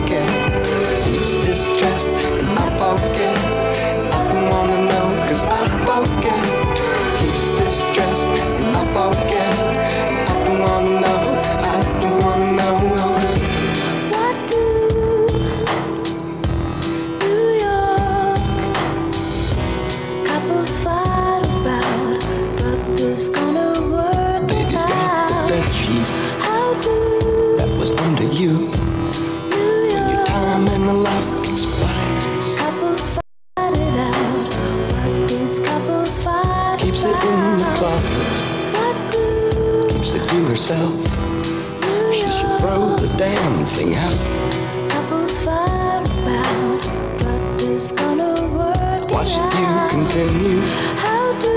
forget. He's distressed and I forget. I don't wanna know, cause I forget. He's distressed and I forget. I don't wanna know, I don't wanna know. What do New York couples fight about? Brother's gonna work Baby's it got the out. bed sheet How do that was under you. New When your York time in the life expires, couples fight it out? What these couples fight keeps it in the about? closet, What do keeps it to herself. New She should throw the damn thing out. couples fight about? Brother's gonna work Why it should you out. continue How do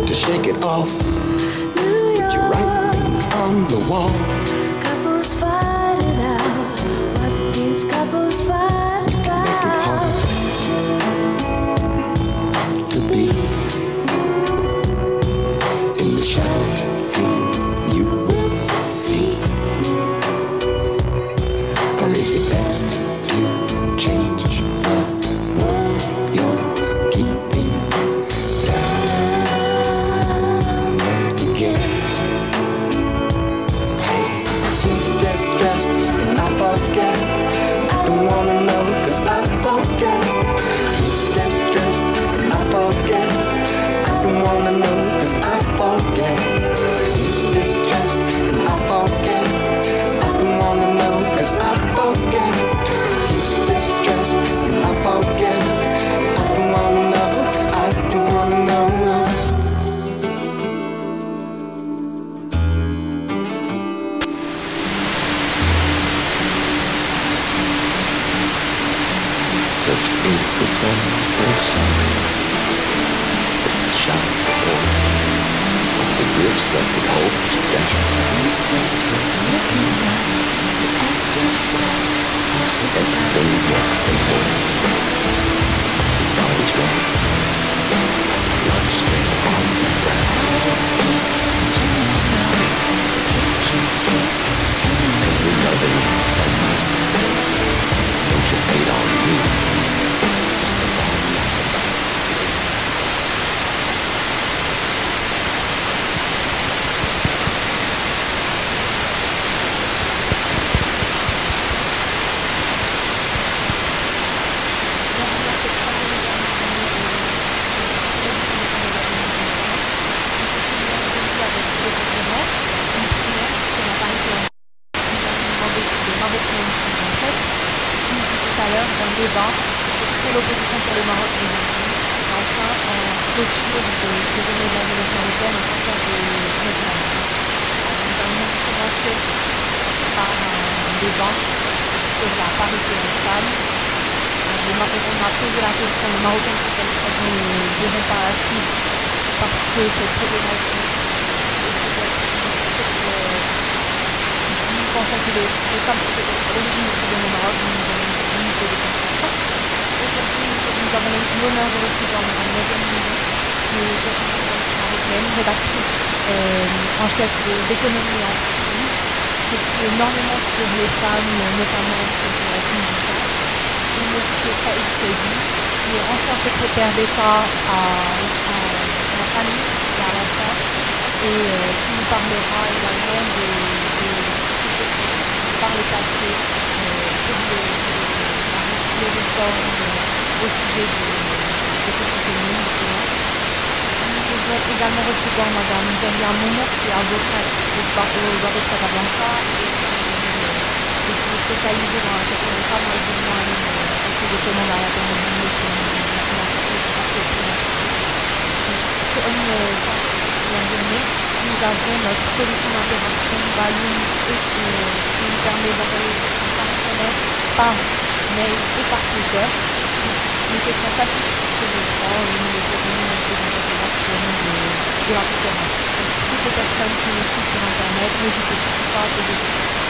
to shake it off New with your York writings on the wall? couples fight it out? What these couples fight You can make it about? hard to be in the shadow. You will see. Or is it best to change the world you're keeping down again? Hey, he's distressed and I forget. I don't wanna know, cause I forget. He's distressed and I forget. I don't wanna know, cause I forget. He's distressed and I forget. I don't wanna know, cause I forget. He's distressed and I forget. I don't wanna know, I don't wanna know. Such is the sun of summer, the shot of the gifts that it holds everything was simple. All is well. Love straight on the ground. Every loving don't you hate on me. D'un débat sur l'opposition pour le Maroc aujourd'hui, et enfin en clôture de ces journées de la Révolution européenne en concert de Vietnam. Nous allons commencer par un débat sur la parité homme-femme. On m'a posé la question, les Marocains socialistes nous diront par la suite, parce que cette problématique, nous pensons que les femmes sont peut-être à l'origine du problème au Maroc, nous avons une unité de construction. Aujourd'hui, nous avons l'honneur de recevoir Mme Nadine Mouly, qui est socialiste marocaine, rédactrice en chef d'économie et entreprise, qui écrit énormément sur les femmes, notamment sur la crise du genre. Et M. Saïd Saidi, qui est ancien secrétaire d'État à la famille et à l'enfance, et qui nous parlera également par le passé les réformes au sujet des petites communes. Nous devons également recevoir Mme Zalia Moumou, qui est avocate au barreau de Casablanca et qui est spécialisée dans la question des femmes. Malheureusement, elle fait des commandes à la dernière minute. Nous avons notre solution d'interaction Balloon qui nous permet d'envoyer des questions personnelles par mail et par Twitter. Des questions faciles sur l'écran et nous les ferons des interactions de la conférence. Donc, toutes les personnes qui nous suivent sur Internet, n'hésitez surtout pas à poser des questions.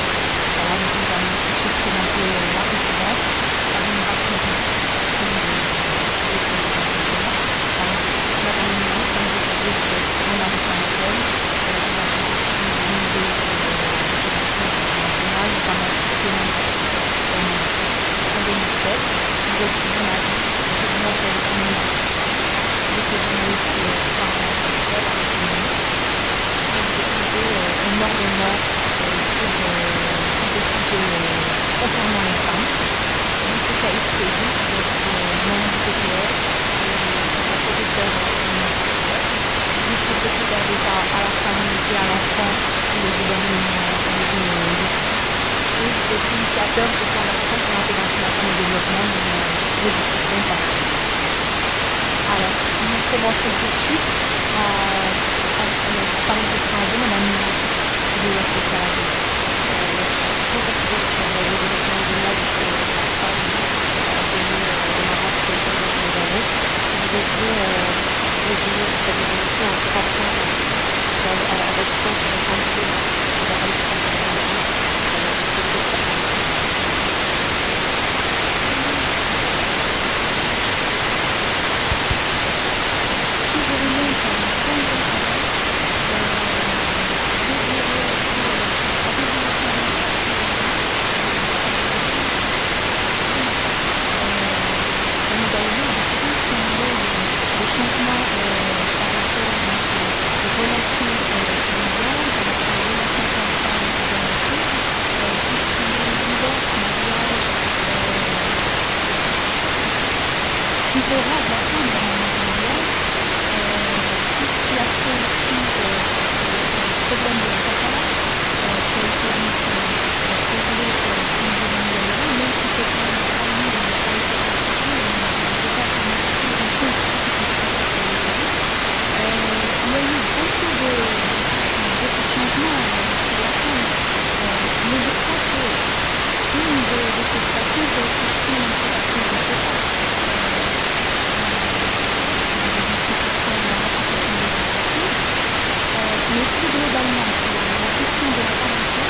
Voilà, donc nous allons tout de suite présenter la conférence. Ça nous rapide sur Madame Mouly, comme vous savez, vous êtes journaliste américaine. Vous avez aussi une idée de rédaction internationale, notamment sur dans la vie. Je commence avec une musique. J'étais journaliste par un article avec une amie. Donc j'ai trouvé énormément sur des sujets concernant les femmes. Dans ce cas, il s'agit d'être membre du PPF et ça fait de faire une but c'est de regarder ça à la famille et à l'enfance sous le gouvernement et d'être initiateur du plan d'action pour l'intégration de la femme au développement dans les discussions passées. Alors, nous commençons tout de suite à parler de ça de la musique de la sécurité. Concentré sur le développement de l'âge de la femme au Maroc depuis quelques années. Si vous deviez résumer cette évolution en 3 points avec sens sur le chantier de la Palestine, si je remonte à une chambre des changements par rapport aux relations familiales, par rapport aux relations femmes-femmes et tout ce qui est divorce, mariage, différent de la femme dans le monde familial, tout ce qui a fait aussi le problème de la kafala, qui a été réglé au niveau mondial, même si c'est pas une famille, il n'a pas été appliqué, on ne peut pas s'en exclure en compte. Il y a eu beaucoup de changements pour la femme, mais je crois qu'une des frustrations peut être aussi une frustration de l'État. Mais plus globalement, la question de la parité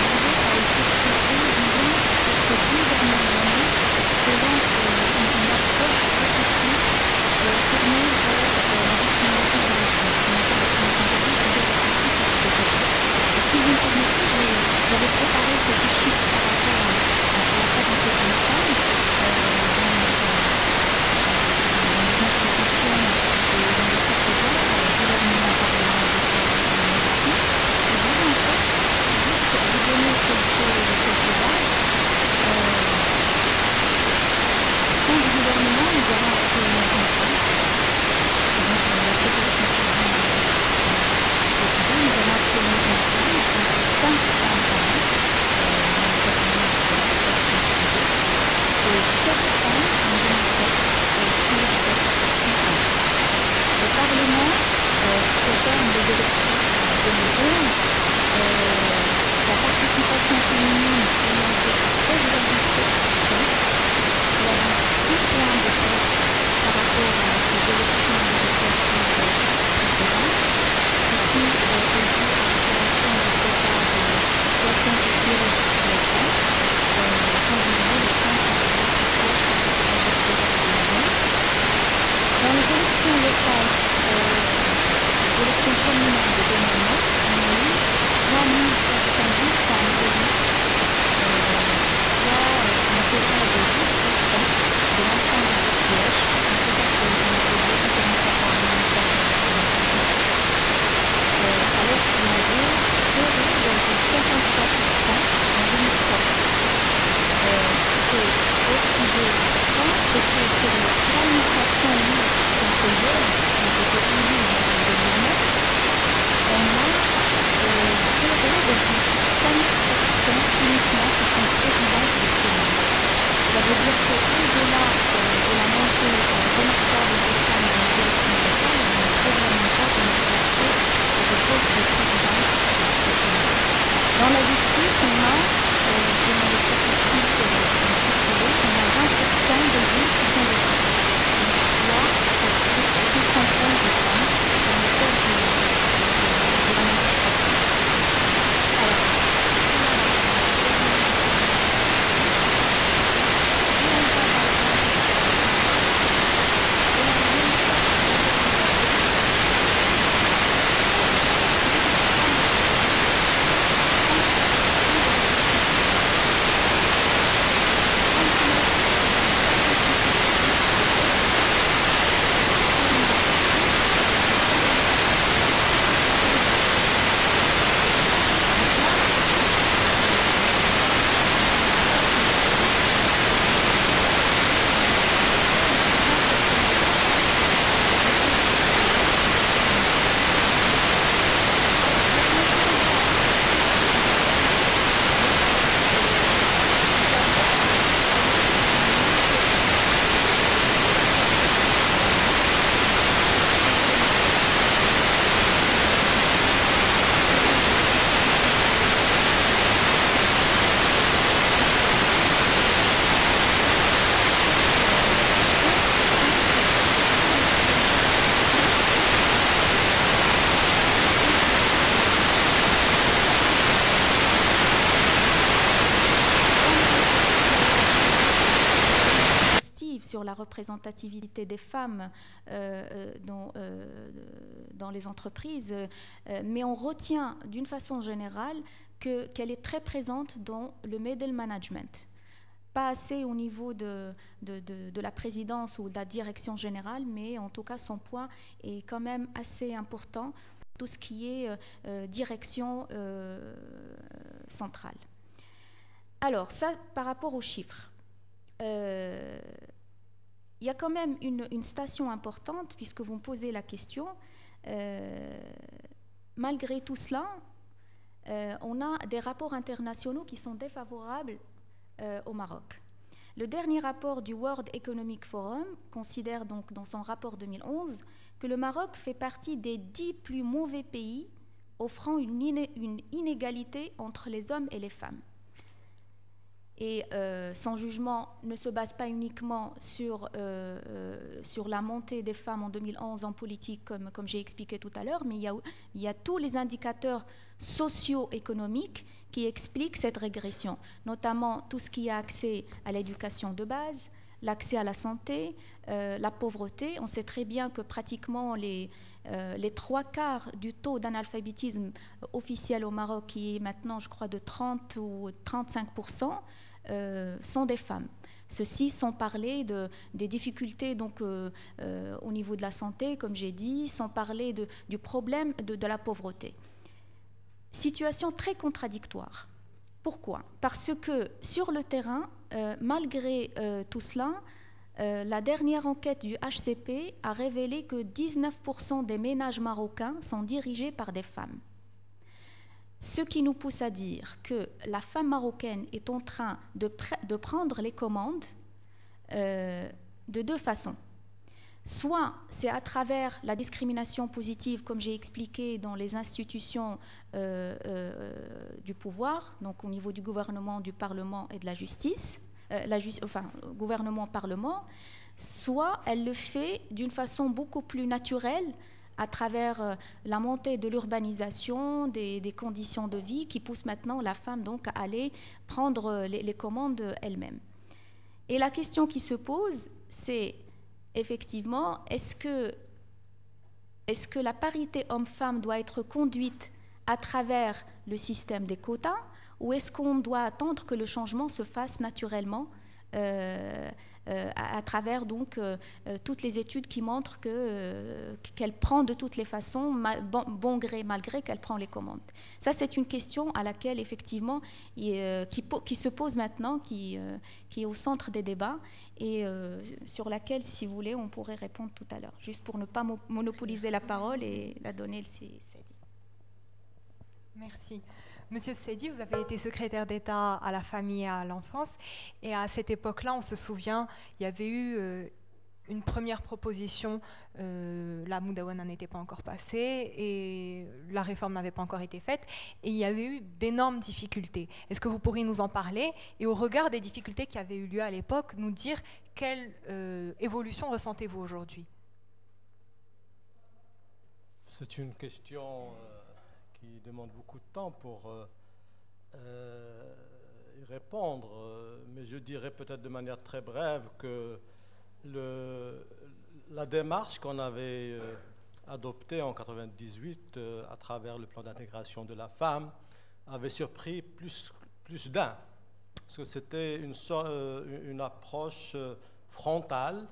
a été traitée, disons, sur ces 10 dernières années, selon une approche beaucoup plus tournée vers la discrimination positive. Et si vous me permettez, j'avais préparé quelques chiffres par rapport à la parité homme-femme dans les institutions et dans les procédures, gouvernement, parlement, justice. Et je vais en fait juste vous donner quelques bases. Au sein du gouvernement, nous avons actuellement une femme. Donc la sécurité nationale nous avons actuellement une femme, donc 5 femmes par an dans le cabinet et 7 femmes en 2007 sur 6 femmes. Le Parlement, au terme des élections de 2011, la participation féminine est montée à 16,7%, soit 6 points de plus par rapport aux élections législatives précédentes. Ceci est dû à l'instauration du quota de 66 sièges pour les femmes. En général, les femmes sont arrivées au siège pour les maison. Dans les élections locales, l'élection communale de 2009, on a eu 3410 femmes élues, soit un total de 10% de l'ensemble des sièges, un total qui a été imposé encore une fois par le ministère de alors qu'il y avait 0,53% en 2003. Autre idée importante, c'est que sur les 3408 conseillères qui ont été élues en 2009, on a 0,5% uniquement qui sont présidentes de communes. Ça veut dire qu'au-delà de la montée remarquable des femmes dans les élections locales, on n'a probablement pas remarqué des postes de présidence de communes. Dans la justice, on a, selon les statistiques qui ont circulé, on a 20% de juges qui sont des femmes, soit 611 femmes dans le corps de la magistrature. Alors, sur la représentativité des femmes dans les entreprises, mais on retient d'une façon générale qu'elle est très présente dans le middle management. Pas assez au niveau de la présidence ou de la direction générale, mais en tout cas son poids est quand même assez important pour tout ce qui est direction centrale. Alors ça, par rapport aux chiffres. Il y a quand même une station importante, puisque vous me posez la question. Malgré tout cela, on a des rapports internationaux qui sont défavorables au Maroc. Le dernier rapport du World Economic Forum considère donc dans son rapport 2011 que le Maroc fait partie des 10 plus mauvais pays offrant une inégalité entre les hommes et les femmes. Et son jugement ne se base pas uniquement sur la montée des femmes en 2011 en politique, comme j'ai expliqué tout à l'heure, mais il y a tous les indicateurs socio-économiques qui expliquent cette régression, notamment tout ce qui a accès à l'éducation de base, l'accès à la santé, la pauvreté. On sait très bien que pratiquement les 3/4 du taux d'analphabétisme officiel au Maroc, qui est maintenant, je crois, de 30 ou 35%, sont des femmes. Ceux-ci sans parler des difficultés donc, au niveau de la santé, comme j'ai dit, sans parler du problème de la pauvreté. Situation très contradictoire. Pourquoi? Parce que sur le terrain, malgré tout cela, la dernière enquête du HCP a révélé que 19% des ménages marocains sont dirigés par des femmes. Ce qui nous pousse à dire que la femme marocaine est en train de prendre les commandes de deux façons. Soit c'est à travers la discrimination positive, comme j'ai expliqué, dans les institutions du pouvoir, donc au niveau du gouvernement, du Parlement et de la justice, gouvernement-parlement, soit elle le fait d'une façon beaucoup plus naturelle, à travers la montée de l'urbanisation, des conditions de vie qui poussent maintenant la femme donc à aller prendre les commandes elle-même. Et la question qui se pose, c'est effectivement, est-ce que la parité homme-femme doit être conduite à travers le système des quotas, ou est-ce qu'on doit attendre que le changement se fasse naturellement à travers donc toutes les études qui montrent qu'elle prend de toutes les façons, bon gré, mal gré, qu'elle prend les commandes. Ça, c'est une question à laquelle, effectivement, qui se pose maintenant, qui est au centre des débats et sur laquelle, si vous voulez, on pourrait répondre tout à l'heure, juste pour ne pas monopoliser la parole et la donner le Seydi. Merci. Monsieur Seydi, vous avez été secrétaire d'État à la famille et à l'enfance, et à cette époque-là, on se souvient, il y avait eu une première proposition, la Moudawana n'était pas encore passée, et la réforme n'avait pas encore été faite, et il y avait eu d'énormes difficultés. Est-ce que vous pourriez nous en parler, et au regard des difficultés qui avaient eu lieu à l'époque, nous dire quelle évolution ressentez-vous aujourd'hui? C'est une question qui demande beaucoup de temps pour y répondre, mais je dirais peut-être de manière très brève que la démarche qu'on avait adoptée en 1998 à travers le plan d'intégration de la femme avait surpris plus d'un, parce que c'était une approche frontale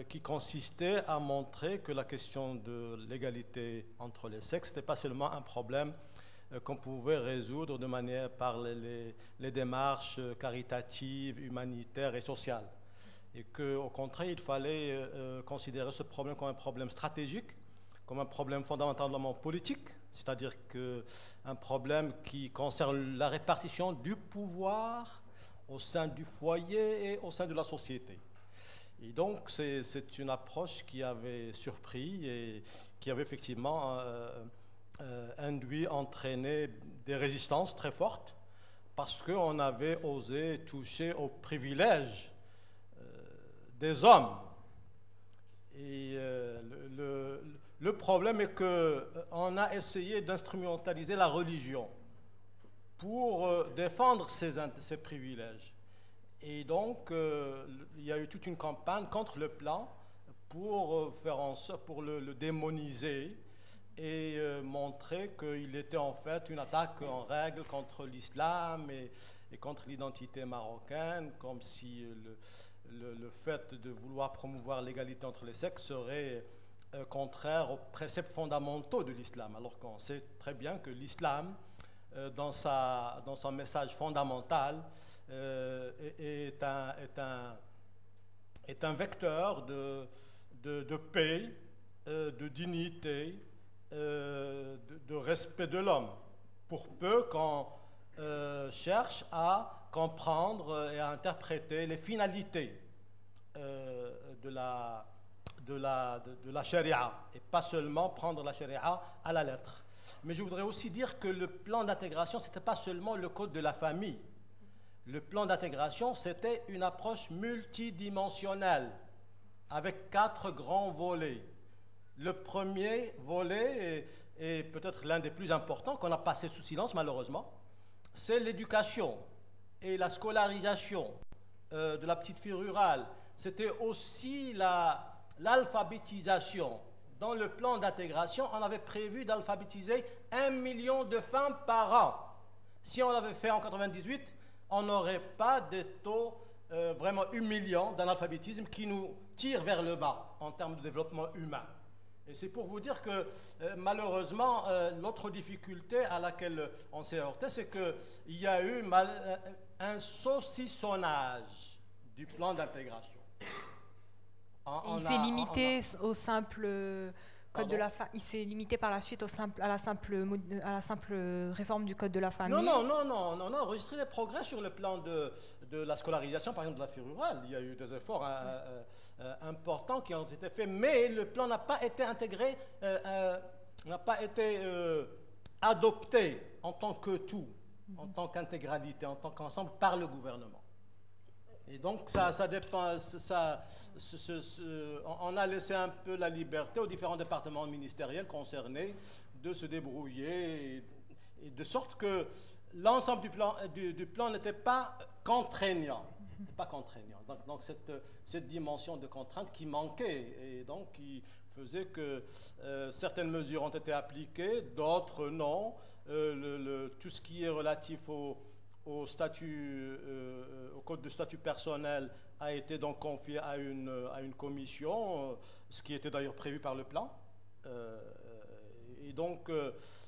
qui consistait à montrer que la question de l'égalité entre les sexes n'était pas seulement un problème qu'on pouvait résoudre de manière par les démarches caritatives, humanitaires et sociales. Et qu'au contraire, il fallait considérer ce problème comme un problème stratégique, comme un problème fondamentalement politique, c'est-à-dire un problème qui concerne la répartition du pouvoir au sein du foyer et au sein de la société. Et donc, c'est une approche qui avait surpris et qui avait effectivement entraîné des résistances très fortes parce qu'on avait osé toucher aux privilèges des hommes. Et le problème est qu'on a essayé d'instrumentaliser la religion pour défendre ces privilèges. Et donc, il y a eu toute une campagne contre le plan pour faire en sorte, pour le démoniser et montrer qu'il était en fait une attaque en règle contre l'islam et contre l'identité marocaine, comme si le fait de vouloir promouvoir l'égalité entre les sexes serait contraire aux préceptes fondamentaux de l'islam, alors qu'on sait très bien que l'islam, dans son message fondamental, est un vecteur de paix, de dignité, de respect de l'homme, pour peu qu'on cherche à comprendre et à interpréter les finalités de la charia, et pas seulement prendre la charia à la lettre. Mais je voudrais aussi dire que le plan d'intégration, ce n'était pas seulement le code de la famille. Le plan d'intégration, c'était une approche multidimensionnelle, avec 4 grands volets. Le premier volet, est peut-être l'un des plus importants, qu'on a passé sous silence malheureusement, c'est l'éducation et la scolarisation de la petite fille rurale. C'était aussi l'alphabétisation. Dans le plan d'intégration, on avait prévu d'alphabétiser 1 million de femmes par an. Si on l'avait fait en 1998, on n'aurait pas des taux vraiment humiliants d'analphabétisme qui nous tirent vers le bas en termes de développement humain. Et c'est pour vous dire que malheureusement, l'autre difficulté à laquelle on s'est heurté, c'est qu'il y a eu un saucissonnage du plan d'intégration. Il s'est limité au simple code de la famille. Il s'est limité par la suite à la simple réforme du code de la famille. Non, on a enregistré des progrès sur le plan de la scolarisation, par exemple de la fille rurale. Il y a eu des efforts importants qui ont été faits, mais le plan n'a pas été intégré, n'a pas été adopté en tant que tout, en tant qu'intégralité, en tant qu'ensemble par le gouvernement. Et donc, ça dépend, on a laissé un peu la liberté aux différents départements ministériels concernés de se débrouiller, et de sorte que l'ensemble du plan n'était pas contraignant. Donc cette dimension de contrainte qui manquait, et donc qui faisait que certaines mesures ont été appliquées, d'autres non. Tout ce qui est relatif au statut, au code de statut personnel a été donc confié à une commission, ce qui était d'ailleurs prévu par le plan. Et donc,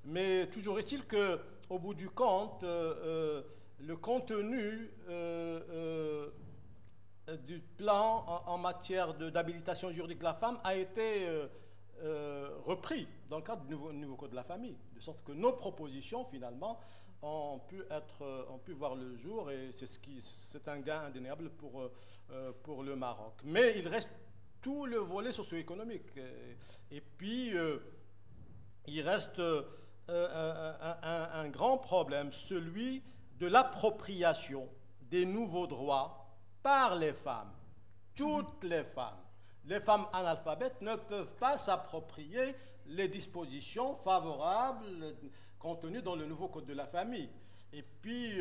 mais toujours est-il qu'au bout du compte, le contenu du plan en matière d'habilitation juridique de la femme a été repris dans le cadre du nouveau code de la famille, de sorte que nos propositions finalement ont pu voir le jour, et c'est un gain indéniable pour le Maroc. Mais il reste tout le volet socio-économique, et puis il reste un grand problème, celui de l'appropriation des nouveaux droits par les femmes, toutes les femmes. Les femmes analphabètes ne peuvent pas s'approprier les dispositions favorables contenues dans le nouveau code de la famille. Et puis,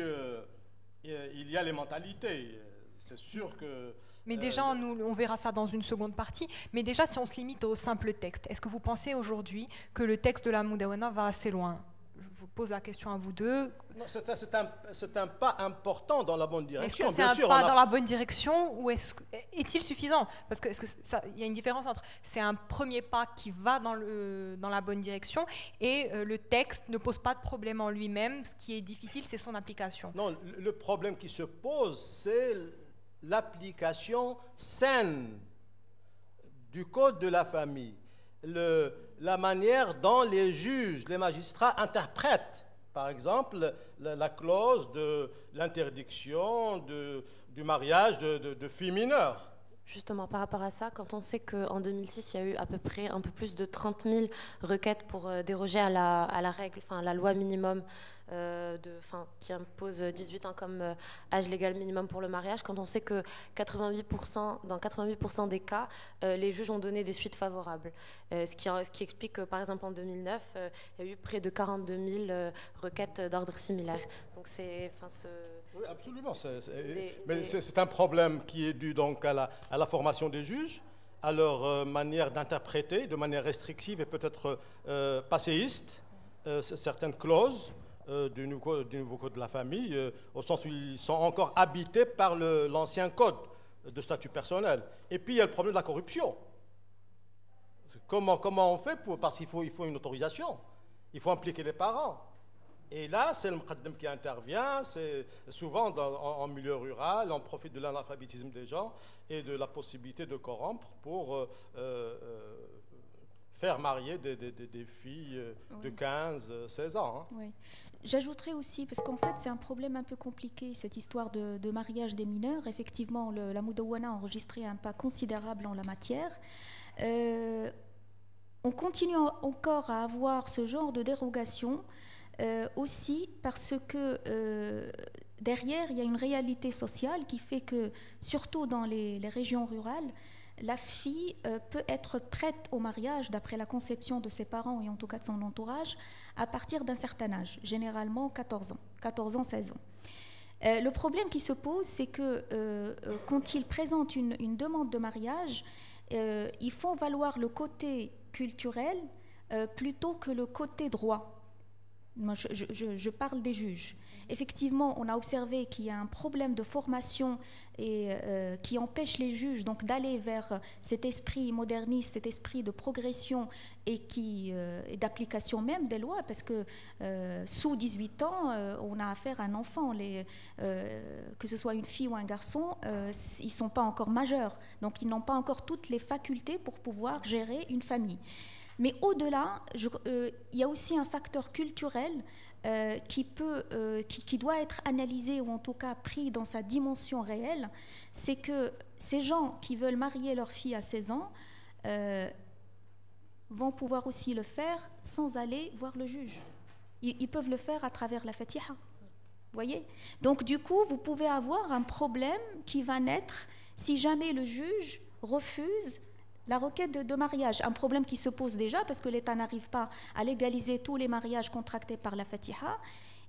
il y a les mentalités. C'est sûr que... Mais déjà, on verra ça dans une seconde partie. Mais déjà, si on se limite au simple texte, est-ce que vous pensez aujourd'hui que le texte de la Moudawana va assez loin? Je vous pose la question à vous deux. C'est un pas important dans la bonne direction. Est-ce que c'est un pas dans la bonne direction, ou est-il suffisant? Parce que il y a une différence entre c'est un premier pas qui va dans la bonne direction, et le texte ne pose pas de problème en lui-même. Ce qui est difficile, c'est son application. Non, le problème qui se pose, c'est l'application saine du code de la famille. La manière dont les juges, les magistrats interprètent, par exemple, la clause de l'interdiction du mariage de filles mineures. Justement, par rapport à ça, quand on sait qu'en 2006, il y a eu à peu près un peu plus de 30 000 requêtes pour déroger à la règle, enfin à la loi minimum qui impose 18 ans comme âge légal minimum pour le mariage, quand on sait que dans 88% des cas, les juges ont donné des suites favorables. Ce qui explique que, par exemple, en 2009, il y a eu près de 42 000 requêtes d'ordre similaire. Donc c'est... Oui, absolument. C'est un problème qui est dû donc à la formation des juges, à leur manière d'interpréter de manière restrictive et peut-être passéiste certaines clauses du nouveau code de la famille, au sens où ils sont encore habités par l'ancien code de statut personnel. Et puis il y a le problème de la corruption. Comment on fait parce qu'il faut une autorisation, il faut impliquer les parents. Et là, c'est le Mqaddam qui intervient, c'est souvent en milieu rural, on profite de l'analphabétisme des gens et de la possibilité de corrompre pour faire marier des filles de 15, 16 ans. Hein. Oui. J'ajouterais aussi, parce qu'en fait c'est un problème un peu compliqué, cette histoire de mariage des mineurs. Effectivement, la Moudawana a enregistré un pas considérable en la matière. On continue encore à avoir ce genre de dérogation, aussi parce que derrière, il y a une réalité sociale qui fait que, surtout dans les régions rurales, la fille peut être prête au mariage, d'après la conception de ses parents et en tout cas de son entourage, à partir d'un certain âge, généralement 14 ans, 16 ans. Le problème qui se pose, c'est que quand ils présentent une demande de mariage, ils font valoir le côté culturel plutôt que le côté droit. Moi, je parle des juges. Effectivement, on a observé qu'il y a un problème de formation et qui empêche les juges donc d'aller vers cet esprit moderniste, cet esprit de progression et d'application même des lois, parce que sous 18 ans, on a affaire à un enfant. Que ce soit une fille ou un garçon, ils ne sont pas encore majeurs, donc ils n'ont pas encore toutes les facultés pour pouvoir gérer une famille. Mais au-delà, il y a aussi un facteur culturel qui doit être analysé, ou en tout cas pris dans sa dimension réelle. C'est que ces gens qui veulent marier leur fille à 16 ans vont pouvoir aussi le faire sans aller voir le juge. Ils peuvent le faire à travers la Fatiha. Vous voyez ? Donc du coup, vous pouvez avoir un problème qui va naître si jamais le juge refuse la requête de mariage, un problème qui se pose déjà parce que l'État n'arrive pas à légaliser tous les mariages contractés par la Fatiha.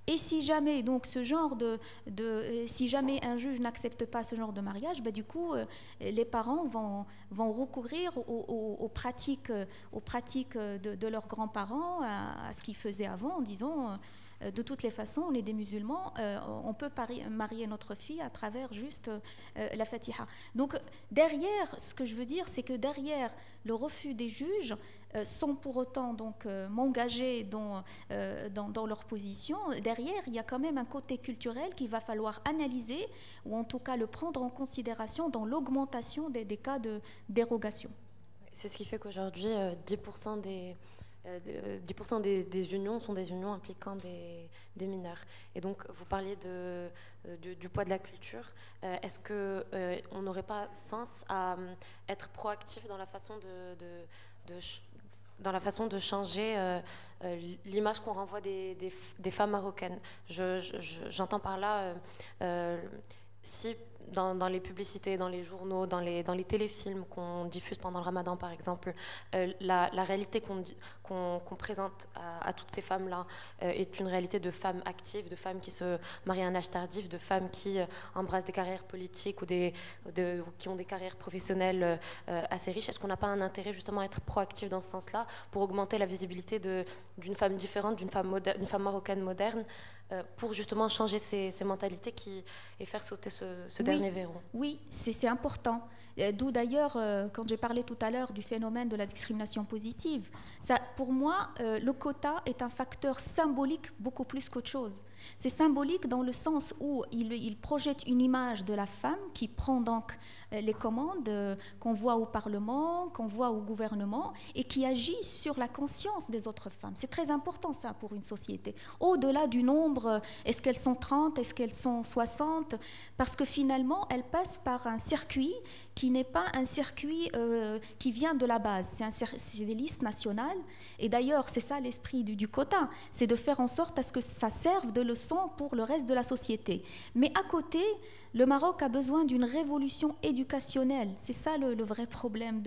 Et si jamais donc si jamais un juge n'accepte pas ce genre de mariage, du coup les parents vont recourir aux pratiques de leurs grands-parents, à ce qu'ils faisaient avant, en disant de toutes les façons, on est des musulmans, on peut marier notre fille à travers juste la Fatiha. Donc derrière, ce que je veux dire, c'est que derrière le refus des juges, sans pour autant donc m'engager dans leur position, derrière il y a quand même un côté culturel qu'il va falloir analyser, ou en tout cas le prendre en considération dans l'augmentation des cas de dérogation. C'est ce qui fait qu'aujourd'hui 10% des unions sont des unions impliquant des mineurs. Et donc, vous parliez du poids de la culture. Est-ce qu'on n'aurait pas sens à être proactif dans la façon de changer l'image qu'on renvoie des femmes marocaines? J'entends par là, si dans les publicités, dans les journaux, dans les téléfilms qu'on diffuse pendant le Ramadan, par exemple, la réalité qu'on présente à toutes ces femmes-là est une réalité de femmes actives, de femmes qui se marient à un âge tardif, de femmes qui embrassent des carrières politiques ou qui ont des carrières professionnelles assez riches. Est-ce qu'on n'a pas un intérêt justement à être proactif dans ce sens-là pour augmenter la visibilité d'une femme différente, d'une femme marocaine moderne, pour justement changer ces mentalités et faire sauter ce dernier verrou? Oui, c'est important. D'où d'ailleurs, quand j'ai parlé tout à l'heure du phénomène de la discrimination positive, pour moi, le quota est un facteur symbolique beaucoup plus qu'autre chose. C'est symbolique dans le sens où il projette une image de la femme qui prend donc les commandes qu'on voit au Parlement, qu'on voit au gouvernement et qui agit sur la conscience des autres femmes. C'est très important ça pour une société. Au-delà du nombre, est-ce qu'elles sont 30, est-ce qu'elles sont 60 ? Parce que finalement, elles passent par un circuit qui n'est pas un circuit qui vient de la base. C'est des listes nationales. Et d'ailleurs, c'est ça l'esprit du quota. C'est de faire en sorte à ce que ça serve de leçon pour le reste de la société. Mais à côté, le Maroc a besoin d'une révolution éducationnelle. C'est ça le vrai problème.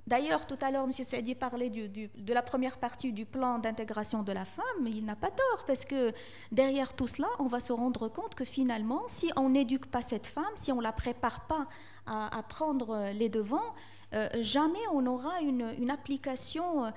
D'ailleurs, tout à l'heure, M. Saidi parlait de la première partie du plan d'intégration de la femme, mais il n'a pas tort, parce que derrière tout cela, on va se rendre compte que finalement, si on n'éduque pas cette femme, si on ne la prépare pas à prendre les devants, jamais on aura une application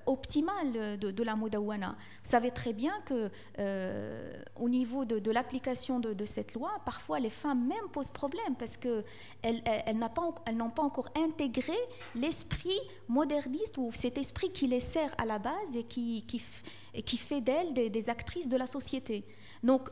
optimale de la Mudawana. Vous savez très bien qu'au niveau de l'application de cette loi, parfois les femmes même posent problème parce qu'elles n'ont pas encore intégré l'esprit moderniste ou cet esprit qui les sert à la base et qui fait d'elles des actrices de la société. Donc,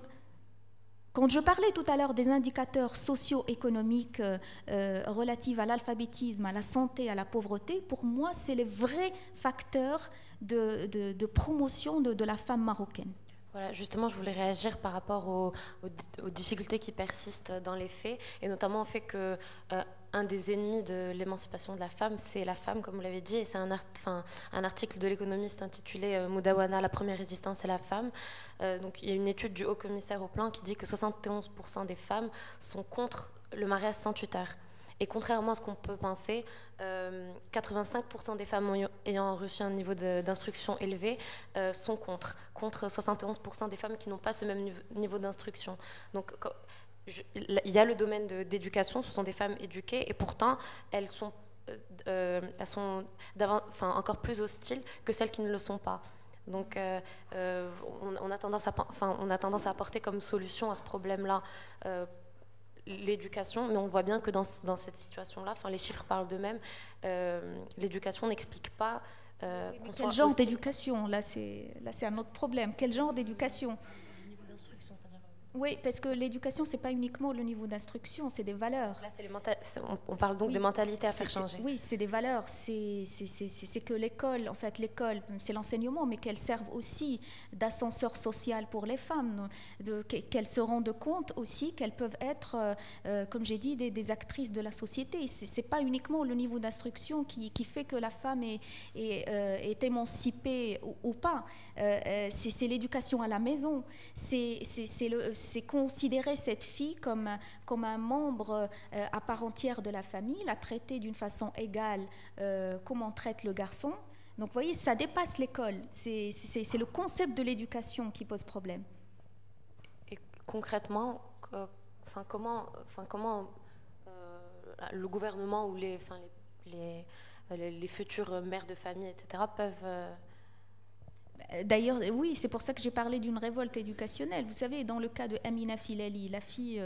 quand je parlais tout à l'heure des indicateurs socio-économiques relatifs à l'alphabétisme, à la santé, à la pauvreté, pour moi, c'est les vrais facteurs de promotion de la femme marocaine. Voilà, justement, je voulais réagir par rapport aux difficultés qui persistent dans les faits, et notamment au fait que un des ennemis de l'émancipation de la femme, c'est la femme, comme vous l'avez dit, et c'est un article de l'économiste intitulé Mudawana, la première résistance, c'est la femme. Donc, il y a une étude du haut-commissaire au plan qui dit que 71% des femmes sont contre le mariage sans tuteur. Et contrairement à ce qu'on peut penser, 85% des femmes ayant reçu un niveau d'instruction élevé sont contre 71% des femmes qui n'ont pas ce même niveau d'instruction. Donc, il y a le domaine d'éducation, ce sont des femmes éduquées, et pourtant, elles sont encore plus hostiles que celles qui ne le sont pas. Donc, on a tendance à apporter comme solution à ce problème-là l'éducation, mais on voit bien que dans cette situation-là, les chiffres parlent d'eux-mêmes, l'éducation n'explique pas quel genre d'éducation ? Là, c'est un autre problème. Quel genre d'éducation ? Oui, parce que l'éducation, ce n'est pas uniquement le niveau d'instruction, c'est des valeurs. Là, on parle donc de mentalité à faire changer. Oui, c'est des valeurs. C'est que l'école, en fait, l'école, c'est l'enseignement, mais qu'elle serve aussi d'ascenseur social pour les femmes, qu'elles se rendent compte aussi qu'elles peuvent être, comme j'ai dit, des actrices de la société. Ce n'est pas uniquement le niveau d'instruction qui fait que la femme est émancipée ou pas. C'est l'éducation à la maison. C'est considérer cette fille comme un membre à part entière de la famille, la traiter d'une façon égale comme on traite le garçon. Donc vous voyez, ça dépasse l'école. C'est le concept de l'éducation qui pose problème. Et concrètement, comment le gouvernement ou les futures mères de famille, etc., peuvent... D'ailleurs, oui, c'est pour ça que j'ai parlé d'une révolte éducationnelle. Vous savez, dans le cas de Amina Filali, la fille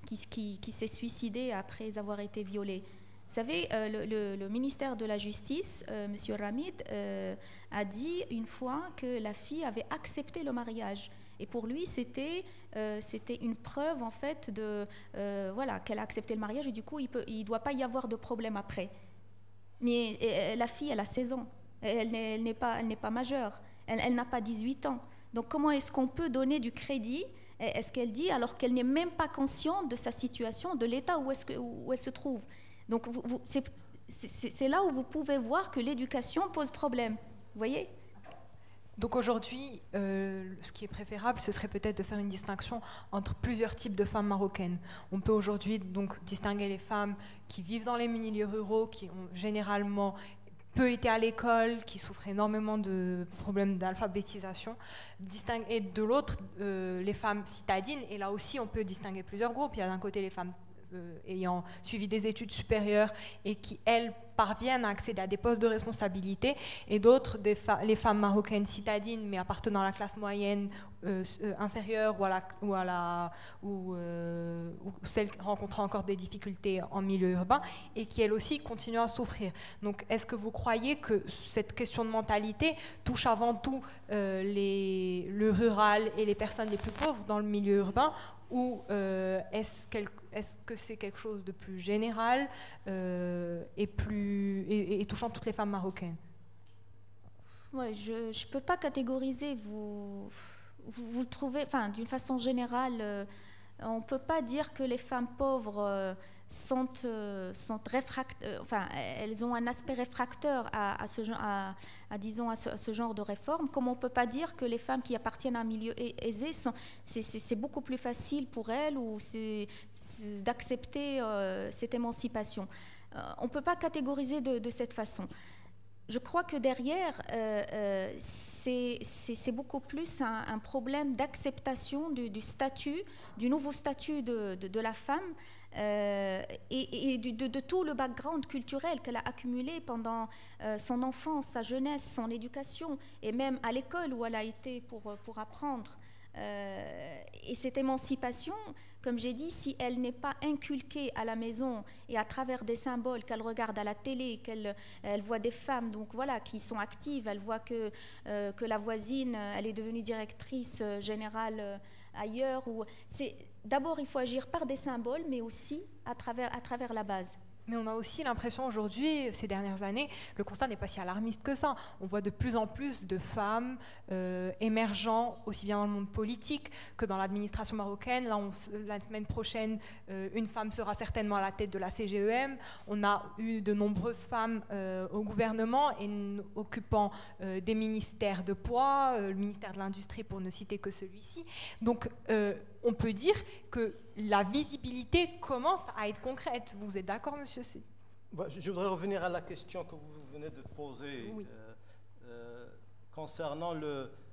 qui s'est suicidée après avoir été violée, vous savez, le ministère de la Justice, M. Ramid, a dit une fois que la fille avait accepté le mariage. Et pour lui, c'était une preuve, en fait, qu'elle a accepté le mariage et du coup, il ne doit pas y avoir de problème après. Mais la fille, elle a 16 ans. Elle n'est pas majeure. Elle n'a pas 18 ans. Donc comment est-ce qu'on peut donner du crédit, est-ce qu'elle dit, alors qu'elle n'est même pas consciente de sa situation, de l'état où elle se trouve. Donc c'est là où vous pouvez voir que l'éducation pose problème. Vous voyez ? Donc aujourd'hui, ce qui est préférable, ce serait peut-être de faire une distinction entre plusieurs types de femmes marocaines. On peut aujourd'hui donc distinguer les femmes qui vivent dans les milieux ruraux, qui ont généralement peu été à l'école, qui souffrent énormément de problèmes d'alphabétisation, et de l'autre, les femmes citadines. Et là aussi, on peut distinguer plusieurs groupes. Il y a d'un côté les femmes ayant suivi des études supérieures et qui, elles, parviennent à accéder à des postes de responsabilité, et d'autres, les femmes marocaines citadines, mais appartenant à la classe moyenne inférieure ou celles rencontrant encore des difficultés en milieu urbain, et qui, elles aussi, continuent à souffrir. Donc, est-ce que vous croyez que cette question de mentalité touche avant tout le rural et les personnes les plus pauvres dans le milieu urbain, ou est-ce que c'est quelque chose de plus général et touchant toutes les femmes marocaines? Ouais, je ne peux pas catégoriser. Vous le trouvez, enfin, d'une façon générale, on ne peut pas dire que les femmes pauvres sont enfin, elles ont un aspect réfractaire à ce genre de réforme, comme on ne peut pas dire que les femmes qui appartiennent à un milieu aisé, c'est beaucoup plus facile pour elles d'accepter cette émancipation. On ne peut pas catégoriser de cette façon. Je crois que derrière, c'est beaucoup plus un problème d'acceptation du statut, du nouveau statut de la femme, et de tout le background culturel qu'elle a accumulé pendant son enfance, sa jeunesse, son éducation, et même à l'école où elle a été pour apprendre. Et cette émancipation, comme j'ai dit, si elle n'est pas inculquée à la maison et à travers des symboles qu'elle regarde à la télé, elle voit des femmes donc voilà, qui sont actives, elle voit que la voisine, elle est devenue directrice générale ailleurs. D'abord, il faut agir par des symboles, mais aussi à travers la base. Mais on a aussi l'impression aujourd'hui, ces dernières années, le constat n'est pas si alarmiste que ça. On voit de plus en plus de femmes émergeant, aussi bien dans le monde politique que dans l'administration marocaine. Là, la semaine prochaine, une femme sera certainement à la tête de la CGEM. On a eu de nombreuses femmes au gouvernement et occupant des ministères de poids, le ministère de l'Industrie pour ne citer que celui-ci. Donc, on peut dire que la visibilité commence à être concrète. Vous êtes d'accord, monsieur C? Je voudrais revenir à la question que vous venez de poser, oui. Concernant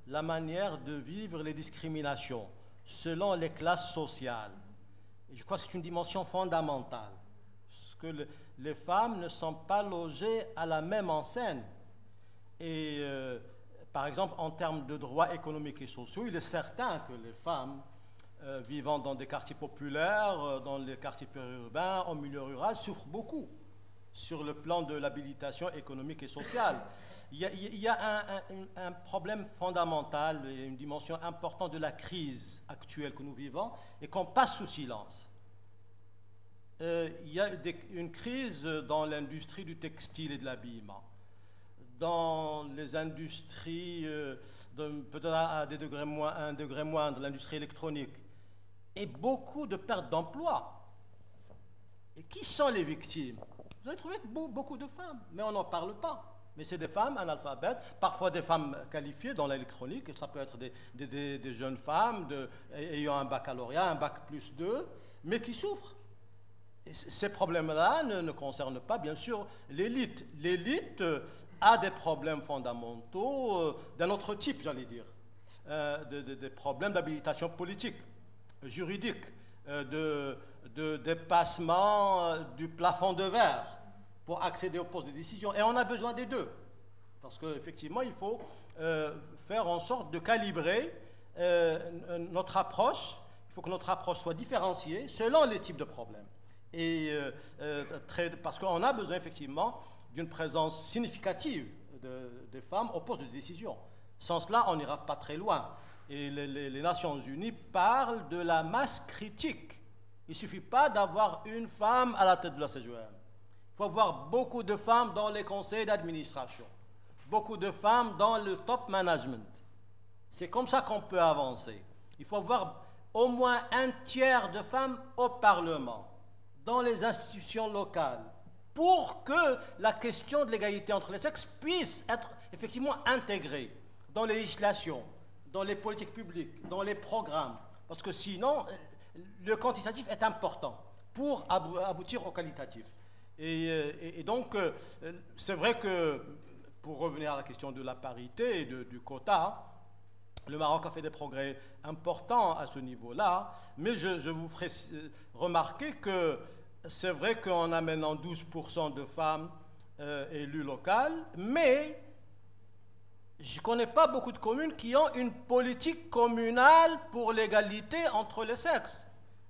la manière de vivre les discriminations selon les classes sociales. Et je crois que c'est une dimension fondamentale, parce que les femmes ne sont pas logées à la même enseigne. Et par exemple, en termes de droits économiques et sociaux, il est certain que les femmes vivant dans des quartiers populaires, dans les quartiers périurbains, en milieu rural, souffrent beaucoup sur le plan de l'habilitation économique et sociale. Il y a un problème fondamental et une dimension importante de la crise actuelle que nous vivons et qu'on passe sous silence. Il y a une crise dans l'industrie du textile et de l'habillement, dans les industries, peut-être à un degré moindre, l'industrie électronique, et beaucoup de pertes d'emploi. Et qui sont les victimes? Vous allez trouver beaucoup de femmes, mais on n'en parle pas. Mais c'est des femmes analphabètes, parfois des femmes qualifiées dans l'électronique, et ça peut être des jeunes femmes ayant un baccalauréat, un bac plus 2, mais qui souffrent. Et ces problèmes-là ne concernent pas, bien sûr, l'élite. L'élite a des problèmes fondamentaux d'un autre type, j'allais dire, des problèmes d'habilitation politique, juridique, de dépassement du plafond de verre pour accéder aux postes de décision. Et on a besoin des deux, parce qu'effectivement, il faut faire en sorte de calibrer notre approche. Il faut que notre approche soit différenciée selon les types de problèmes. Et parce qu'on a besoin effectivement d'une présence significative des femmes au poste de décision. Sans cela, on n'ira pas très loin. Et les Nations Unies parlent de la masse critique. Il ne suffit pas d'avoir une femme à la tête de la CGEM. Il faut avoir beaucoup de femmes dans les conseils d'administration, beaucoup de femmes dans le top management. C'est comme ça qu'on peut avancer. Il faut avoir au moins un tiers de femmes au Parlement, dans les institutions locales, pour que la question de l'égalité entre les sexes puisse être effectivement intégrée dans les législations, dans les politiques publiques, dans les programmes. Parce que sinon, le quantitatif est important pour aboutir au qualitatif. Et donc, c'est vrai que, pour revenir à la question de la parité et du quota, Le Maroc a fait des progrès importants à ce niveau-là, mais je vous ferai remarquer que c'est vrai qu'on a maintenant 12% de femmes élues locales, mais je ne connais pas beaucoup de communes qui ont une politique communale pour l'égalité entre les sexes.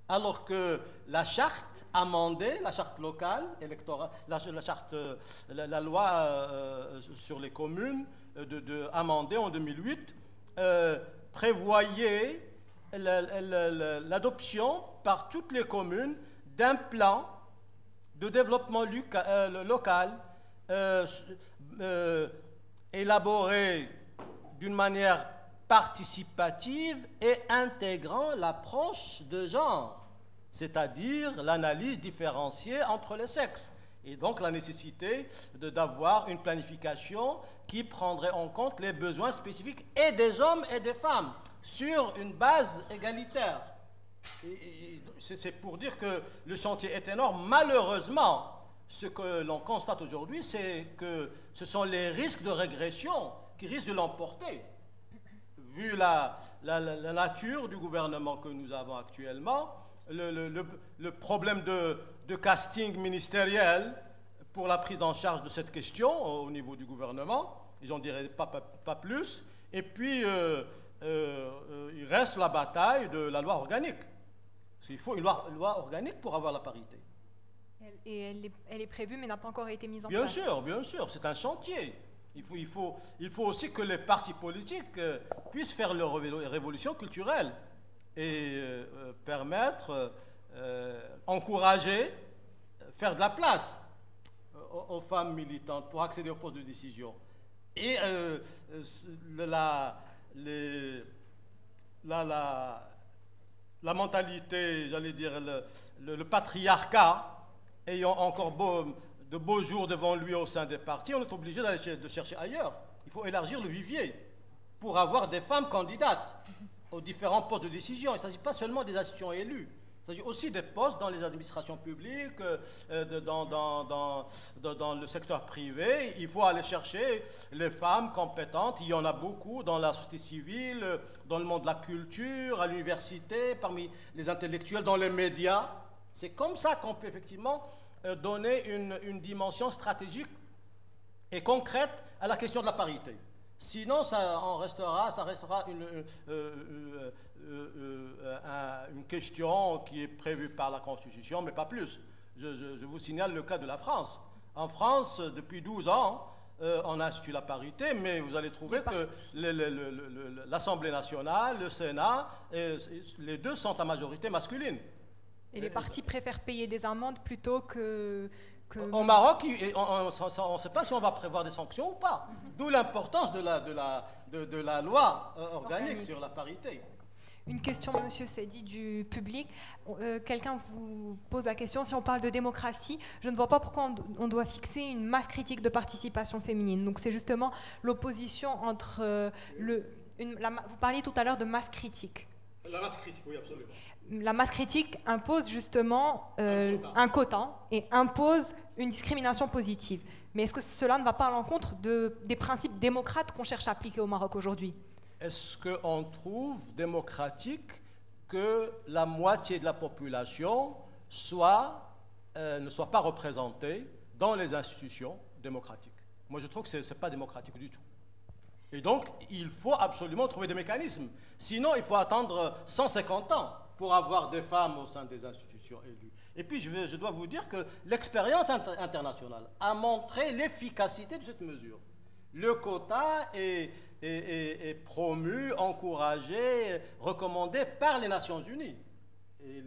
Alors que la charte amendée, la charte locale, électorale, la loi sur les communes amendée en 2008, prévoyait l'adoption par toutes les communes d'un plan de développement local élaboré d'une manière participative et intégrant l'approche de genre, c'est-à-dire l'analyse différenciée entre les sexes, et donc la nécessité d'avoir une planification qui prendrait en compte les besoins spécifiques et des hommes et des femmes sur une base égalitaire. C'est pour dire que le chantier est énorme. Malheureusement, ce que l'on constate aujourd'hui, c'est que ce sont les risques de régression qui risquent de l'emporter. Vu la nature du gouvernement que nous avons actuellement, le problème de casting ministériel pour la prise en charge de cette question au niveau du gouvernement, j'en dirais pas plus, et puis il reste la bataille de la loi organique. Parce qu'il faut une loi organique pour avoir la parité. Et elle est prévue mais n'a pas encore été mise en place. Bien sûr, c'est un chantier. Il faut aussi que les partis politiques puissent faire leur révolution culturelle et permettre, encourager, faire de la place aux femmes militantes pour accéder aux postes de décision. Et la mentalité, j'allais dire, le patriarcat ayant encore de beaux jours devant lui au sein des partis, on est obligé de chercher ailleurs. Il faut élargir le vivier pour avoir des femmes candidates aux différents postes de décision. Il ne s'agit pas seulement des institutions élues, il s'agit aussi des postes dans les administrations publiques, dans le secteur privé. Il faut aller chercher les femmes compétentes, il y en a beaucoup dans la société civile, dans le monde de la culture, à l'université, parmi les intellectuels, dans les médias. C'est comme ça qu'on peut effectivement donner une dimension stratégique et concrète à la question de la parité. Sinon, ça restera une question qui est prévue par la Constitution, mais pas plus. Je vous signale le cas de la France. En France, depuis 12 ans, on institue la parité, mais vous allez trouver que l'Assemblée nationale, le Sénat, les deux sont à majorité masculine. Et les partis préfèrent payer des amendes plutôt que... Au Maroc, on ne sait pas si on va prévoir des sanctions ou pas. D'où l'importance de la loi organique sur la parité. Une question, Monsieur Seydi, du public. Quelqu'un vous pose la question, si on parle de démocratie, je ne vois pas pourquoi on doit fixer une masse critique de participation féminine. Donc c'est justement l'opposition entre... vous parliez tout à l'heure de masse critique. La masse critique, oui, absolument. La masse critique impose justement un quota et impose une discrimination positive. Mais est-ce que cela ne va pas à l'encontre des principes démocrates qu'on cherche à appliquer au Maroc aujourd'hui ? Est-ce qu'on trouve démocratique que la moitié de la population ne soit pas représentée dans les institutions démocratiques? Moi, je trouve que ce n'est pas démocratique du tout. Et donc, il faut absolument trouver des mécanismes. Sinon, il faut attendre 150 ans pour avoir des femmes au sein des institutions élues. Et puis, je dois vous dire que l'expérience internationale a montré l'efficacité de cette mesure. Le quota est promu, encouragé, recommandé par les Nations Unies. Et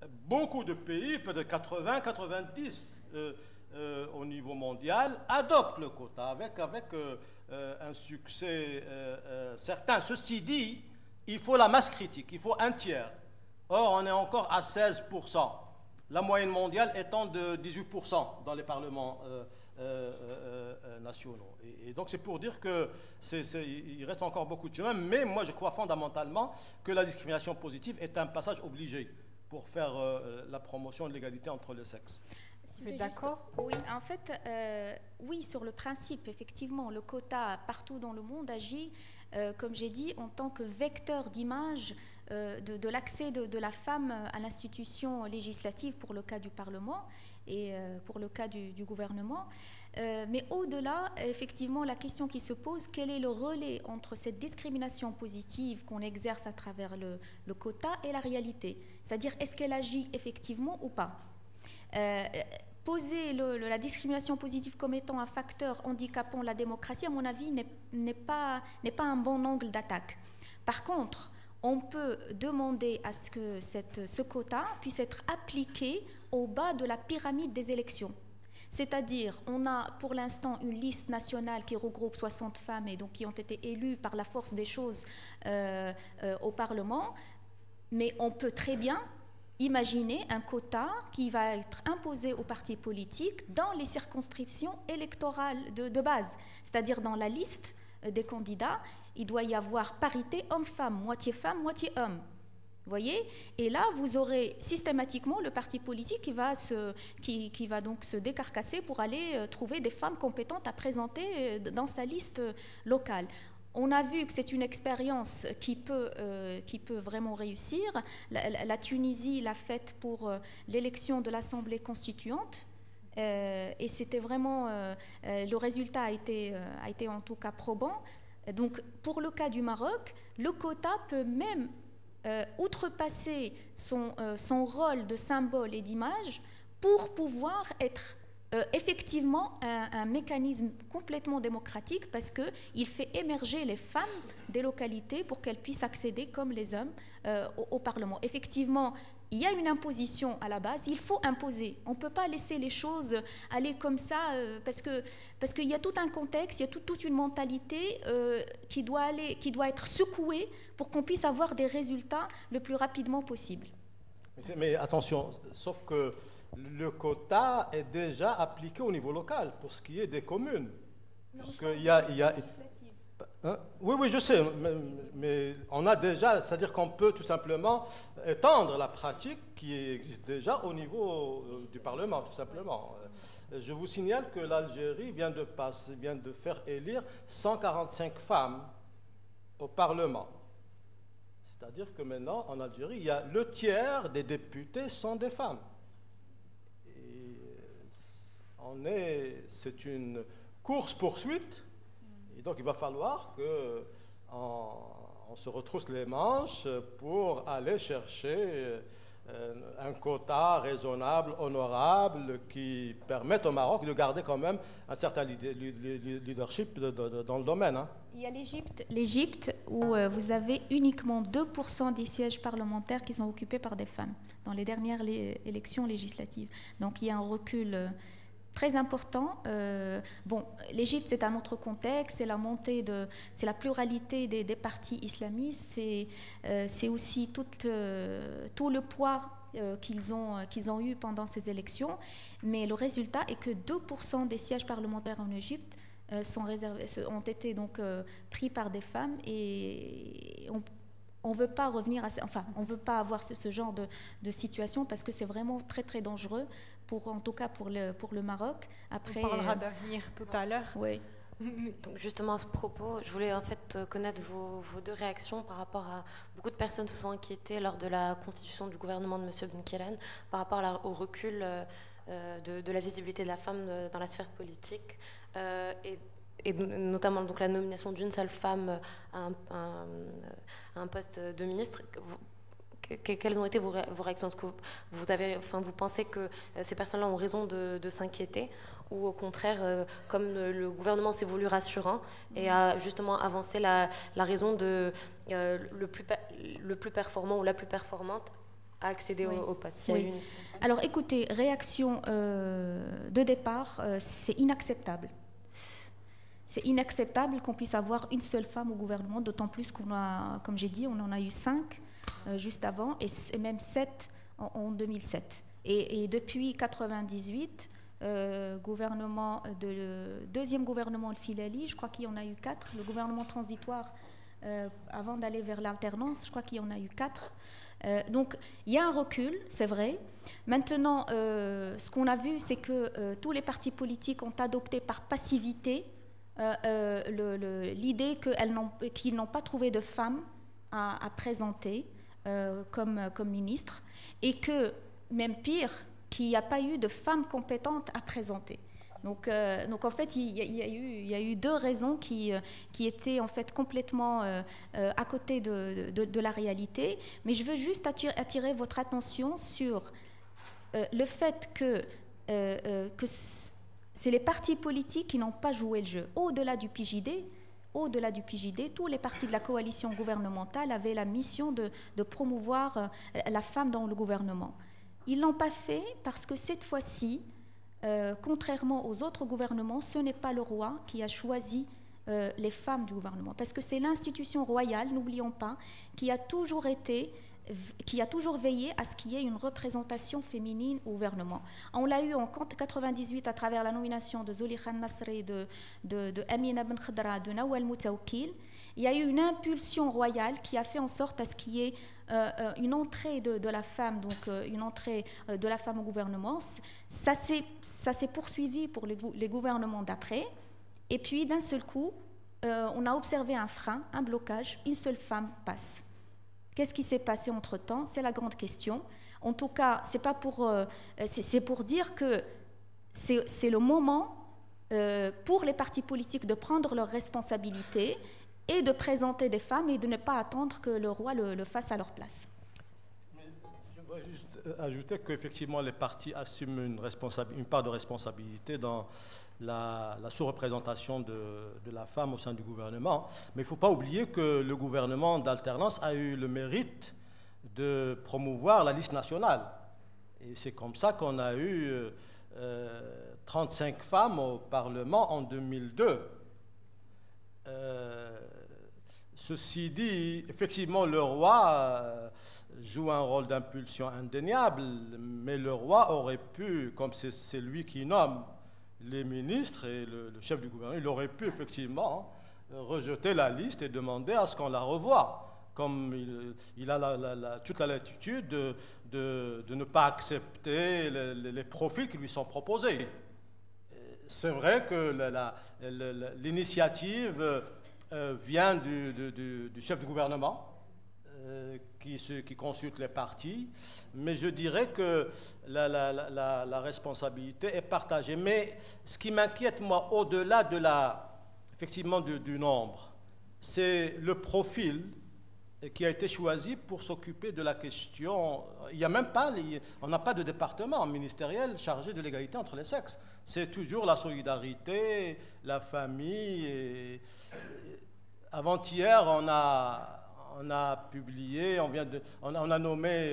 beaucoup de pays, peut-être 80, 90 au niveau mondial, adoptent le quota avec un succès certain. Ceci dit, il faut la masse critique, il faut un tiers. Or, on est encore à 16%, la moyenne mondiale étant de 18% dans les parlements nationaux. Et donc, c'est pour dire qu'il reste encore beaucoup de chemin, mais moi, je crois fondamentalement que la discrimination positive est un passage obligé pour faire la promotion de l'égalité entre les sexes. Vous êtes d'accord? Oui, en fait, oui, sur le principe, effectivement, le quota partout dans le monde agit, comme j'ai dit, en tant que vecteur d'image de l'accès de la femme à l'institution législative pour le cas du Parlement et pour le cas du gouvernement. Mais au-delà, effectivement, la question qui se pose, quel est le relais entre cette discrimination positive qu'on exerce à travers le quota et la réalité? C'est-à-dire, est-ce qu'elle agit effectivement ou pas? Poser la discrimination positive comme étant un facteur handicapant la démocratie, à mon avis, n'est pas un bon angle d'attaque. Par contre, on peut demander à ce que ce quota puisse être appliqué au bas de la pyramide des élections. C'est-à-dire, on a pour l'instant une liste nationale qui regroupe 60 femmes et donc qui ont été élues par la force des choses au Parlement, mais on peut très bien imaginer un quota qui va être imposé aux partis politiques dans les circonscriptions électorales de base, c'est-à-dire dans la liste des candidats, il doit y avoir parité homme-femme, moitié femme, moitié homme. Vous voyez? Et là, vous aurez systématiquement le parti politique qui va donc se décarcasser pour aller trouver des femmes compétentes à présenter dans sa liste locale. On a vu que c'est une expérience qui peut vraiment réussir. La Tunisie l'a faite pour l'élection de l'Assemblée constituante. Et c'était vraiment... le résultat a été en tout cas probant. Donc, pour le cas du Maroc, le quota peut même outrepasser son rôle de symbole et d'image pour pouvoir être effectivement un mécanisme complètement démocratique parce qu'il fait émerger les femmes des localités pour qu'elles puissent accéder comme les hommes au Parlement. Effectivement, il y a une imposition à la base, il faut imposer. On ne peut pas laisser les choses aller comme ça parce qu'il y a tout un contexte, il y a toute une mentalité qui doit être secouée pour qu'on puisse avoir des résultats le plus rapidement possible. Mais attention, sauf que le quota est déjà appliqué au niveau local pour ce qui est des communes. Parce qu'il y a hein? Oui, je sais, mais on a déjà, c'est-à-dire qu'on peut tout simplement étendre la pratique qui existe déjà au niveau du Parlement, tout simplement. Je vous signale que l'Algérie vient de faire élire 145 femmes au Parlement. C'est-à-dire que maintenant, en Algérie, il y a le tiers des députés sont des femmes. C'est une course-poursuite, et donc il va falloir qu'on se retrousse les manches pour aller chercher un quota raisonnable, honorable, qui permette au Maroc de garder quand même un certain leadership dans le domaine. Hein. Il y a l'Égypte où vous avez uniquement 2% des sièges parlementaires qui sont occupés par des femmes dans les dernières élections législatives. Donc il y a un recul très important. Bon, l'Égypte, c'est un autre contexte, c'est la pluralité des partis islamistes, c'est aussi tout le poids qu'ils ont eu pendant ces élections, mais le résultat est que 2% des sièges parlementaires en Égypte ont été donc pris par des femmes et on veut pas revenir on veut pas avoir ce genre de situation parce que c'est vraiment très très dangereux en tout cas pour le Maroc. Après, on parlera d'avenir tout à l'heure. Oui. Donc justement à ce propos, je voulais en fait connaître vos deux réactions par rapport à beaucoup de personnes se sont inquiétées lors de la constitution du gouvernement de M. Benkelen par rapport au recul de la visibilité de la femme dans la sphère politique et notamment donc la nomination d'une seule femme à un poste de ministre. Quelles ont été vos réactions? Est-ce que vous pensez que ces personnes-là ont raison de s'inquiéter ou au contraire, comme le gouvernement s'est voulu rassurant et a justement avancé la raison de le plus performant ou la plus performante à accéder au poste? Oui. Alors écoutez, réaction de départ, c'est inacceptable. C'est inacceptable qu'on puisse avoir une seule femme au gouvernement, d'autant plus qu'on a, comme j'ai dit, on en a eu 5 juste avant et même 7 en 2007. Et depuis 1998, le deuxième gouvernement de Filali, je crois qu'il y en a eu 4, le gouvernement transitoire avant d'aller vers l'alternance, je crois qu'il y en a eu 4. Donc, il y a un recul, c'est vrai. Maintenant, ce qu'on a vu, c'est que tous les partis politiques ont adopté par passivité l'idée qu'ils n'ont pas trouvé de femmes à présenter comme ministre, et que, même pire, qu'il n'y a pas eu de femmes compétentes à présenter. Donc en fait, il y a eu 2 raisons qui étaient en fait complètement à côté de la réalité. Mais je veux juste attirer votre attention sur le fait que c'est les partis politiques qui n'ont pas joué le jeu. Au-delà du PJD, tous les partis de la coalition gouvernementale avaient la mission de promouvoir la femme dans le gouvernement. Ils ne l'ont pas fait parce que cette fois-ci, contrairement aux autres gouvernements, ce n'est pas le roi qui a choisi les femmes du gouvernement, parce que c'est l'institution royale, n'oublions pas, qui a toujours veillé à ce qu'il y ait une représentation féminine au gouvernement. On l'a eu en 1998 à travers la nomination de Zolikha Nasri, de Amina Ben Khadra, de Nawal Moutaoukil. Il y a eu une impulsion royale qui a fait en sorte à ce qu'il y ait une entrée de la femme, donc une entrée de la femme au gouvernement. Ça s'est poursuivi pour les gouvernements d'après. Et puis, d'un seul coup, on a observé un frein, un blocage. Une seule femme passe. Qu'est-ce qui s'est passé entre-temps? C'est la grande question. En tout cas, c'est pour dire que c'est le moment pour les partis politiques de prendre leurs responsabilités et de présenter des femmes et de ne pas attendre que le roi le fasse à leur place. Je voudrais juste ajouter qu'effectivement les partis assument une part de responsabilité dans la sous-représentation de la femme au sein du gouvernement. Mais il ne faut pas oublier que le gouvernement d'alternance a eu le mérite de promouvoir la liste nationale. Et c'est comme ça qu'on a eu 35 femmes au Parlement en 2002. Ceci dit, effectivement, le roi joue un rôle d'impulsion indéniable, mais le roi aurait pu, comme c'est lui qui nomme les ministres et le chef du gouvernement, il aurait pu effectivement rejeter la liste et demander à ce qu'on la revoie, comme il a toute la latitude de ne pas accepter les profils qui lui sont proposés. C'est vrai que l'initiative vient du chef du gouvernement qui consulte les partis, mais je dirais que la responsabilité est partagée. Mais ce qui m'inquiète, moi, au-delà effectivement du nombre, c'est le profil qui a été choisi pour s'occuper de la question. Il y a même pas, on n'a pas de département ministériel chargé de l'égalité entre les sexes. C'est toujours la solidarité, la famille. Avant-hier, on a publié, on a nommé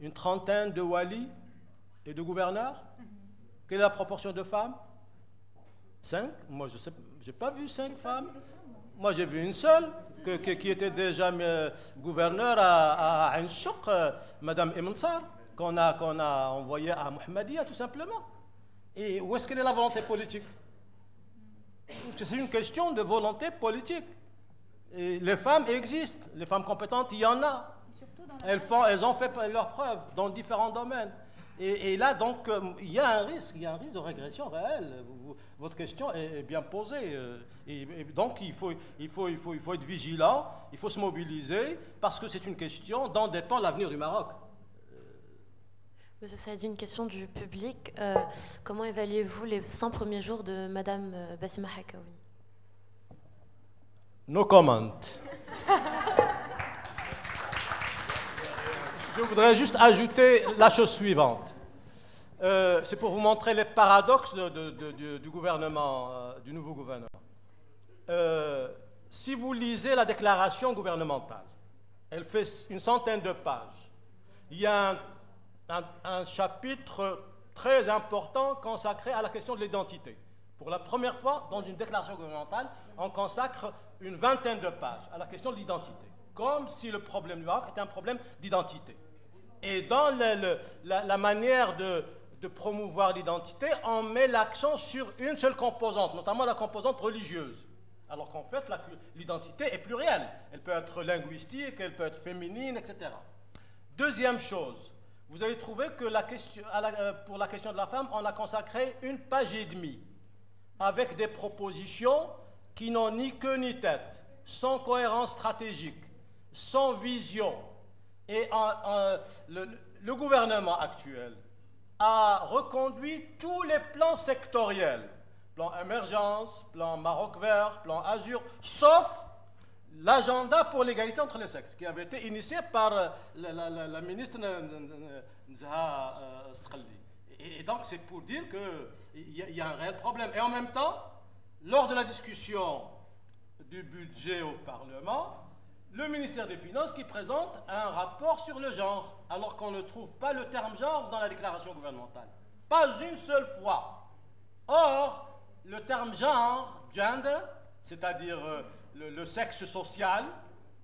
une trentaine de walis et de gouverneurs. Quelle est la proportion de femmes? 5? Moi, je n'ai pas vu 5 femmes. Moi, j'ai vu une seule qui était déjà gouverneur à Ain Chouk, Madame Imensar, qu'on a envoyée à Mohammedia, tout simplement. Et où est-ce qu'elle est la volonté politique? C'est une question de volonté politique. Et les femmes existent, les femmes compétentes, il y en a. Elles ont fait leurs preuves dans différents domaines. Et là, donc, il y a un risque de régression réelle. Votre question est bien posée. Et donc, il faut être vigilant, il faut se mobiliser, parce que c'est une question dont dépend l'avenir du Maroc. Monsieur Saïdi, une question du public. Comment évaluez-vous les 100 premiers jours de Madame Bassima Hakaoui? No comment. Je voudrais juste ajouter la chose suivante. C'est pour vous montrer les paradoxes du gouvernement, du nouveau gouvernement. Si vous lisez la déclaration gouvernementale, elle fait une centaine de pages. Il y a un chapitre très important consacré à la question de l'identité. Pour la première fois, dans une déclaration gouvernementale, on consacre une vingtaine de pages à la question de l'identité, comme si le problème du Maroc était un problème d'identité. Et dans la manière de promouvoir l'identité, on met l'accent sur une seule composante, notamment la composante religieuse. Alors qu'en fait, l'identité est plurielle. Elle peut être linguistique, elle peut être féminine, etc. Deuxième chose, vous allez trouver que pour la question de la femme, on a consacré 1 page et demie, avec des propositions qui n'ont ni queue ni tête, sans cohérence stratégique, sans vision. Et le gouvernement actuel a reconduit tous les plans sectoriels, plan émergence, plan Maroc vert, plan Azur, sauf l'agenda pour l'égalité entre les sexes, qui avait été initié par la ministre Nzaha Skhali. Et donc c'est pour dire qu'il y a un réel problème. Et en même temps, lors de la discussion du budget au Parlement, le ministère des Finances qui présente un rapport sur le genre, alors qu'on ne trouve pas le terme genre dans la déclaration gouvernementale. Pas une seule fois. Or, le terme genre, gender, c'est-à-dire le sexe social,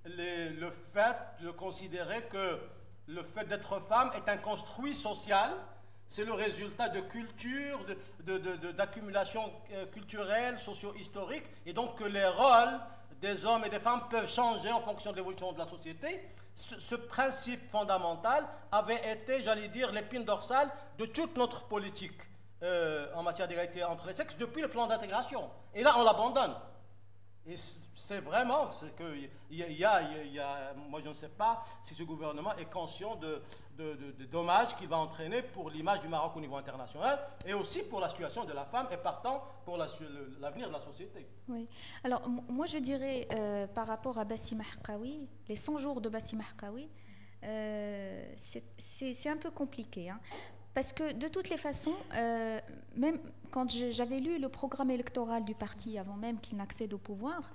le fait de considérer que le fait d'être femme est un construit social, c'est le résultat de culture, d'accumulation culturelle, socio-historique, et donc que les rôles des hommes et des femmes peuvent changer en fonction de l'évolution de la société. Ce principe fondamental avait été, j'allais dire, l'épine dorsale de toute notre politique en matière d'égalité entre les sexes depuis le plan d'intégration. Et là, on l'abandonne. Et c'est vraiment moi je ne sais pas si ce gouvernement est conscient des dommages qu'il va entraîner pour l'image du Maroc au niveau international et aussi pour la situation de la femme et partant pour l'avenir de la société. Oui. Alors moi je dirais par rapport à Bassim Harkaoui, les 100 jours de Bassim Harkaoui, c'est un peu compliqué. Hein. Parce que de toutes les façons, même quand j'avais lu le programme électoral du parti avant même qu'il n'accède au pouvoir,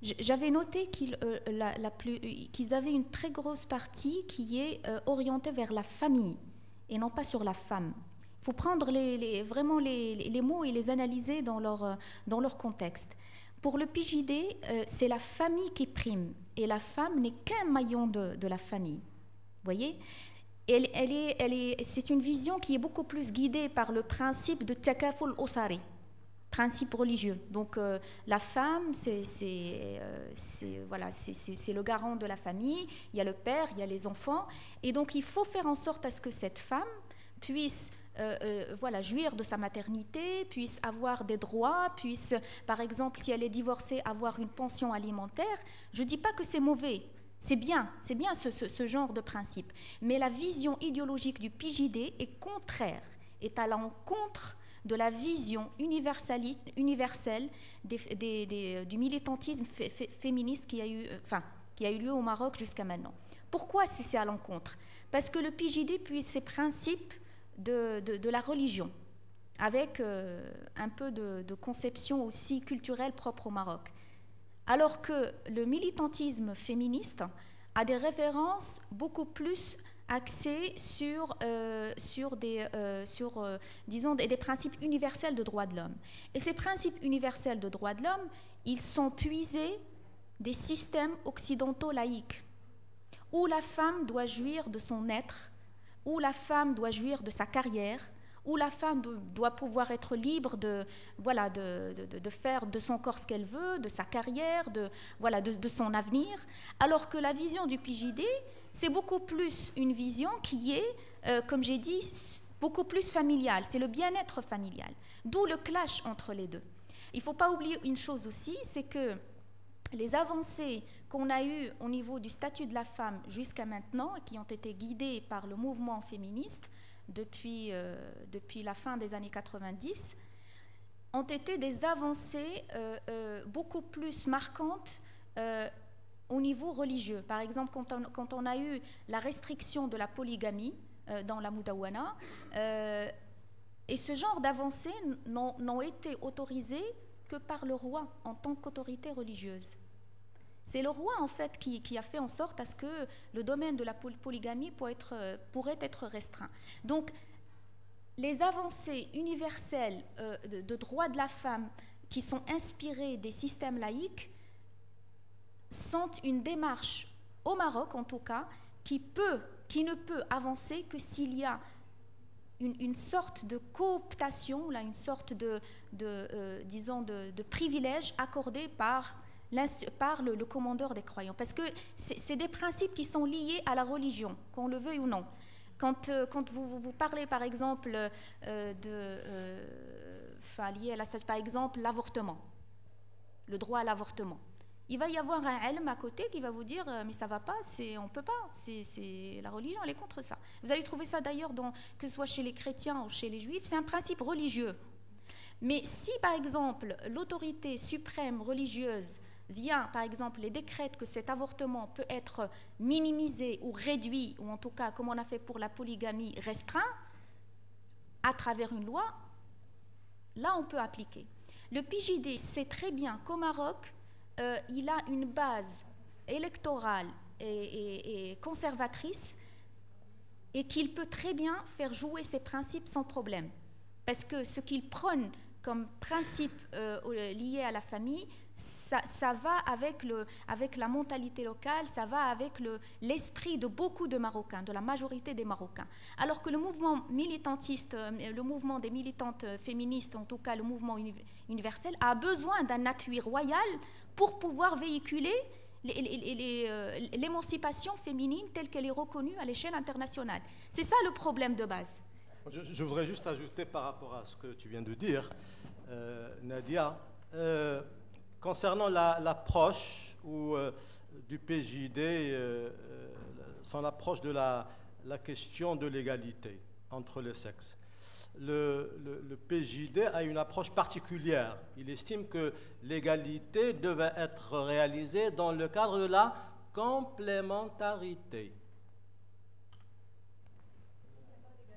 j'avais noté qu'ils avaient une très grosse partie qui est orientée vers la famille et non pas sur la femme. Il faut prendre vraiment les mots et les analyser dans leur contexte. Pour le PJD, c'est la famille qui prime et la femme n'est qu'un maillon de la famille. Vous voyez ? C'est une vision qui est beaucoup plus guidée par le principe de takaful osari, principe religieux. Donc la femme, c'est le garant de la famille, il y a le père, il y a les enfants, et donc il faut faire en sorte à ce que cette femme puisse jouir de sa maternité, puisse avoir des droits, puisse, par exemple, si elle est divorcée, avoir une pension alimentaire. Je ne dis pas que c'est mauvais. C'est bien ce genre de principe. Mais la vision idéologique du PJD est contraire, est à l'encontre de la vision universelle du militantisme féministe qui a eu lieu au Maroc jusqu'à maintenant. Pourquoi c'est à l'encontre? Parce que le PJD puise ses principes de la religion, avec un peu de conception aussi culturelle propre au Maroc. Alors que le militantisme féministe a des références beaucoup plus axées sur des principes universels de droits de l'homme. Et ces principes universels de droits de l'homme, ils sont puisés des systèmes occidentaux laïques, où la femme doit jouir de son être, où la femme doit jouir de sa carrière, où la femme doit pouvoir être libre de faire de son corps ce qu'elle veut, de sa carrière, de son avenir, alors que la vision du PJD, c'est beaucoup plus une vision qui est, comme j'ai dit, beaucoup plus familiale, c'est le bien-être familial, d'où le clash entre les deux. Il ne faut pas oublier une chose aussi, c'est que les avancées qu'on a eues au niveau du statut de la femme jusqu'à maintenant, qui ont été guidées par le mouvement féministe, depuis la fin des années 90, ont été des avancées beaucoup plus marquantes au niveau religieux. Par exemple, quand on a eu la restriction de la polygamie dans la Moudawana, et ce genre d'avancées n'ont été autorisées que par le roi en tant qu'autorité religieuse. C'est le roi, en fait, qui a fait en sorte à ce que le domaine de la polygamie pourrait être restreint. Donc, les avancées universelles de droits de la femme qui sont inspirées des systèmes laïques sont une démarche, au Maroc en tout cas, qui ne peut avancer que s'il y a une sorte de cooptation, là, une sorte disons de privilège accordé par le commandeur des croyants. Parce que c'est des principes qui sont liés à la religion, qu'on le veuille ou non. Quand vous parlez, par exemple, lié à par exemple, l'avortement, le droit à l'avortement, il va y avoir un ilm à côté qui va vous dire mais ça va pas, on ne peut pas, la religion elle est contre ça. Vous allez trouver ça d'ailleurs que ce soit chez les chrétiens ou chez les juifs, c'est un principe religieux. Mais si par exemple l'autorité suprême religieuse vient par exemple et décrète que cet avortement peut être minimisé ou réduit, ou en tout cas comme on a fait pour la polygamie restreint, à travers une loi, là on peut appliquer. Le PJD sait très bien qu'au Maroc, il a une base électorale et conservatrice et qu'il peut très bien faire jouer ces principes sans problème. Parce que ce qu'il prône comme principe lié à la famille, ça va avec la mentalité locale, ça va avec l'esprit de beaucoup de Marocains, de la majorité des Marocains. Alors que le mouvement militantiste, le mouvement des militantes féministes, en tout cas le mouvement universel, a besoin d'un appui royal pour pouvoir véhiculer l'émancipation féminine telle qu'elle est reconnue à l'échelle internationale. C'est ça le problème de base. Je voudrais juste ajouter par rapport à ce que tu viens de dire, Nadia, concernant l'approche du PJD, son approche de la question de l'égalité entre les sexes. Le PJD a une approche particulière. Il estime que l'égalité devait être réalisée dans le cadre de la complémentarité.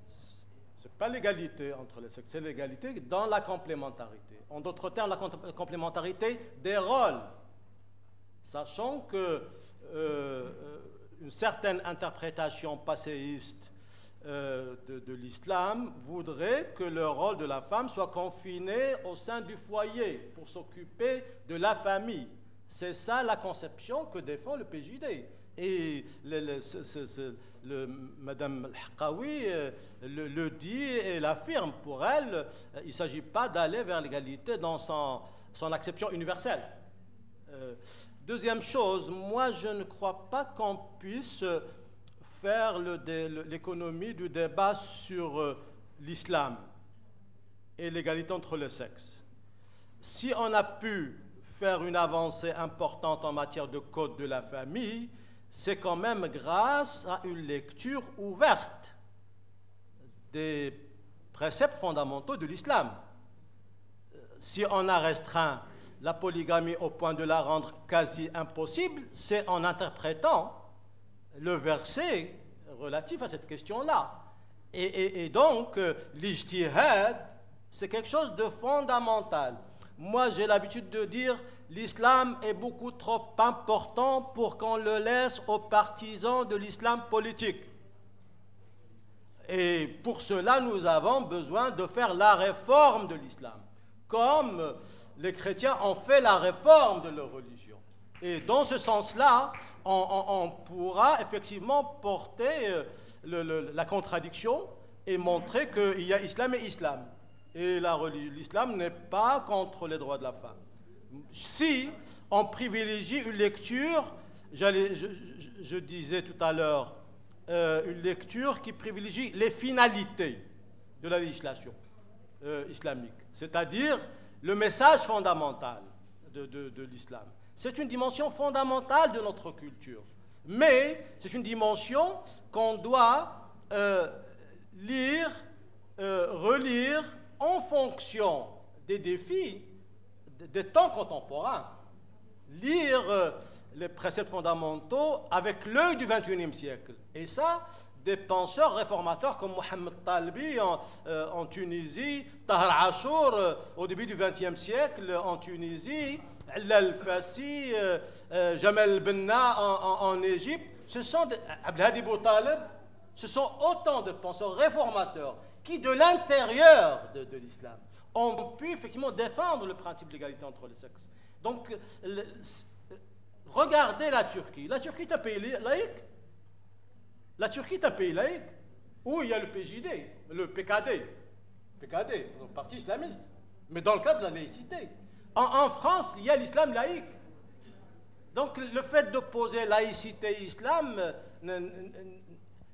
Ce n'est pas l'égalité entre les sexes, c'est l'égalité dans la complémentarité. En d'autres termes, la complémentarité des rôles. Sachant que une certaine interprétation passéiste de l'islam voudrait que le rôle de la femme soit confiné au sein du foyer pour s'occuper de la famille. C'est ça la conception que défend le PJD. Et Madame Al-Haqawi le dit et l'affirme. Pour elle, il ne s'agit pas d'aller vers l'égalité dans son acception universelle. Deuxième chose, moi je ne crois pas qu'on puisse faire l'économie du débat sur l'islam et l'égalité entre les sexes. Si on a pu faire une avancée importante en matière de code de la famille, c'est quand même grâce à une lecture ouverte des préceptes fondamentaux de l'islam. Si on a restreint la polygamie au point de la rendre quasi impossible, c'est en interprétant le verset relatif à cette question-là. Et donc, l'ijtihad, c'est quelque chose de fondamental. Moi, j'ai l'habitude de dire l'islam est beaucoup trop important pour qu'on le laisse aux partisans de l'islam politique. Et pour cela, nous avons besoin de faire la réforme de l'islam, comme les chrétiens ont fait la réforme de leur religion. Et dans ce sens-là, on pourra effectivement porter la contradiction et montrer qu'il y a islam et islam. Et l'islam n'est pas contre les droits de la femme. Si on privilégie une lecture, je disais tout à l'heure, une lecture qui privilégie les finalités de la législation islamique, c'est-à-dire le message fondamental de l'islam. C'est une dimension fondamentale de notre culture. Mais c'est une dimension qu'on doit lire, relire en fonction des défis des temps contemporains. Lire les préceptes fondamentaux avec l'œil du XXIe siècle. Et ça, des penseurs réformateurs comme Mohamed Talbi en Tunisie, Tahar Achour au début du XXe siècle en Tunisie, Al-Fassi, Jamal Benna en Égypte, ce sont Abdelhadi Boutaleb, ce sont autant de penseurs réformateurs qui, de l'intérieur de l'islam, ont pu effectivement défendre le principe de l'égalité entre les sexes. Donc, regardez la Turquie. La Turquie est un pays laïque. La Turquie est un pays laïque. où il y a le PJD, le PKD, le parti islamiste, mais dans le cadre de la laïcité. En France, il y a l'islam laïque. Donc le fait d'opposer laïcité et islam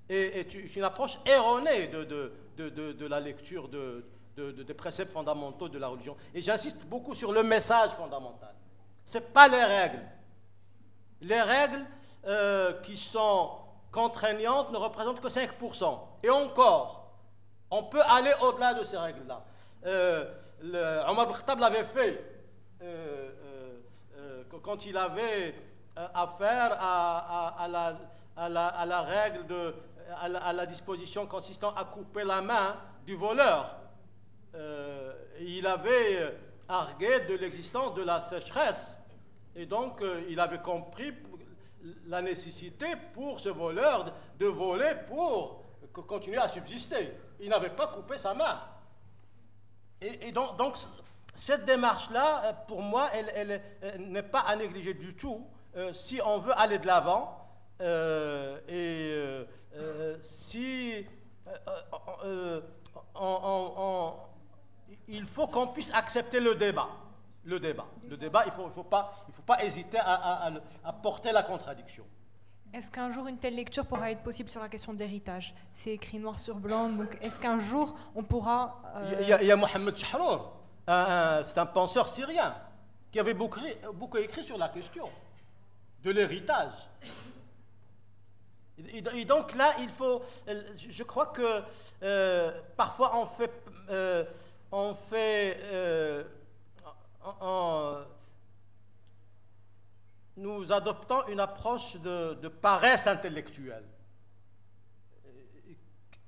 est une approche erronée de la lecture des préceptes fondamentaux de la religion. Et j'insiste beaucoup sur le message fondamental. Ce n'est pas les règles. Les règles qui sont contraignantes ne représentent que 5%. Et encore, on peut aller au-delà de ces règles-là. Omar ibn Khattab l'avait fait quand il avait affaire à la règle à la disposition consistant à couper la main du voleur. Il avait argué de l'existence de la sécheresse et donc il avait compris la nécessité pour ce voleur de voler pour continuer à subsister. Il n'avait pas coupé sa main. Et donc cette démarche-là, pour moi, elle n'est pas à négliger du tout si on veut aller de l'avant il faut qu'on puisse accepter le débat. Le débat, il ne faut pas hésiter à porter la contradiction. Est-ce qu'un jour une telle lecture pourra être possible sur la question de l'héritage? C'est écrit noir sur blanc, donc est-ce qu'un jour on pourra... Il y a Mohamed Chahrour, c'est un penseur syrien, qui avait beaucoup écrit sur la question de l'héritage. Et donc là, il faut... Je crois que parfois nous adoptons une approche de paresse intellectuelle,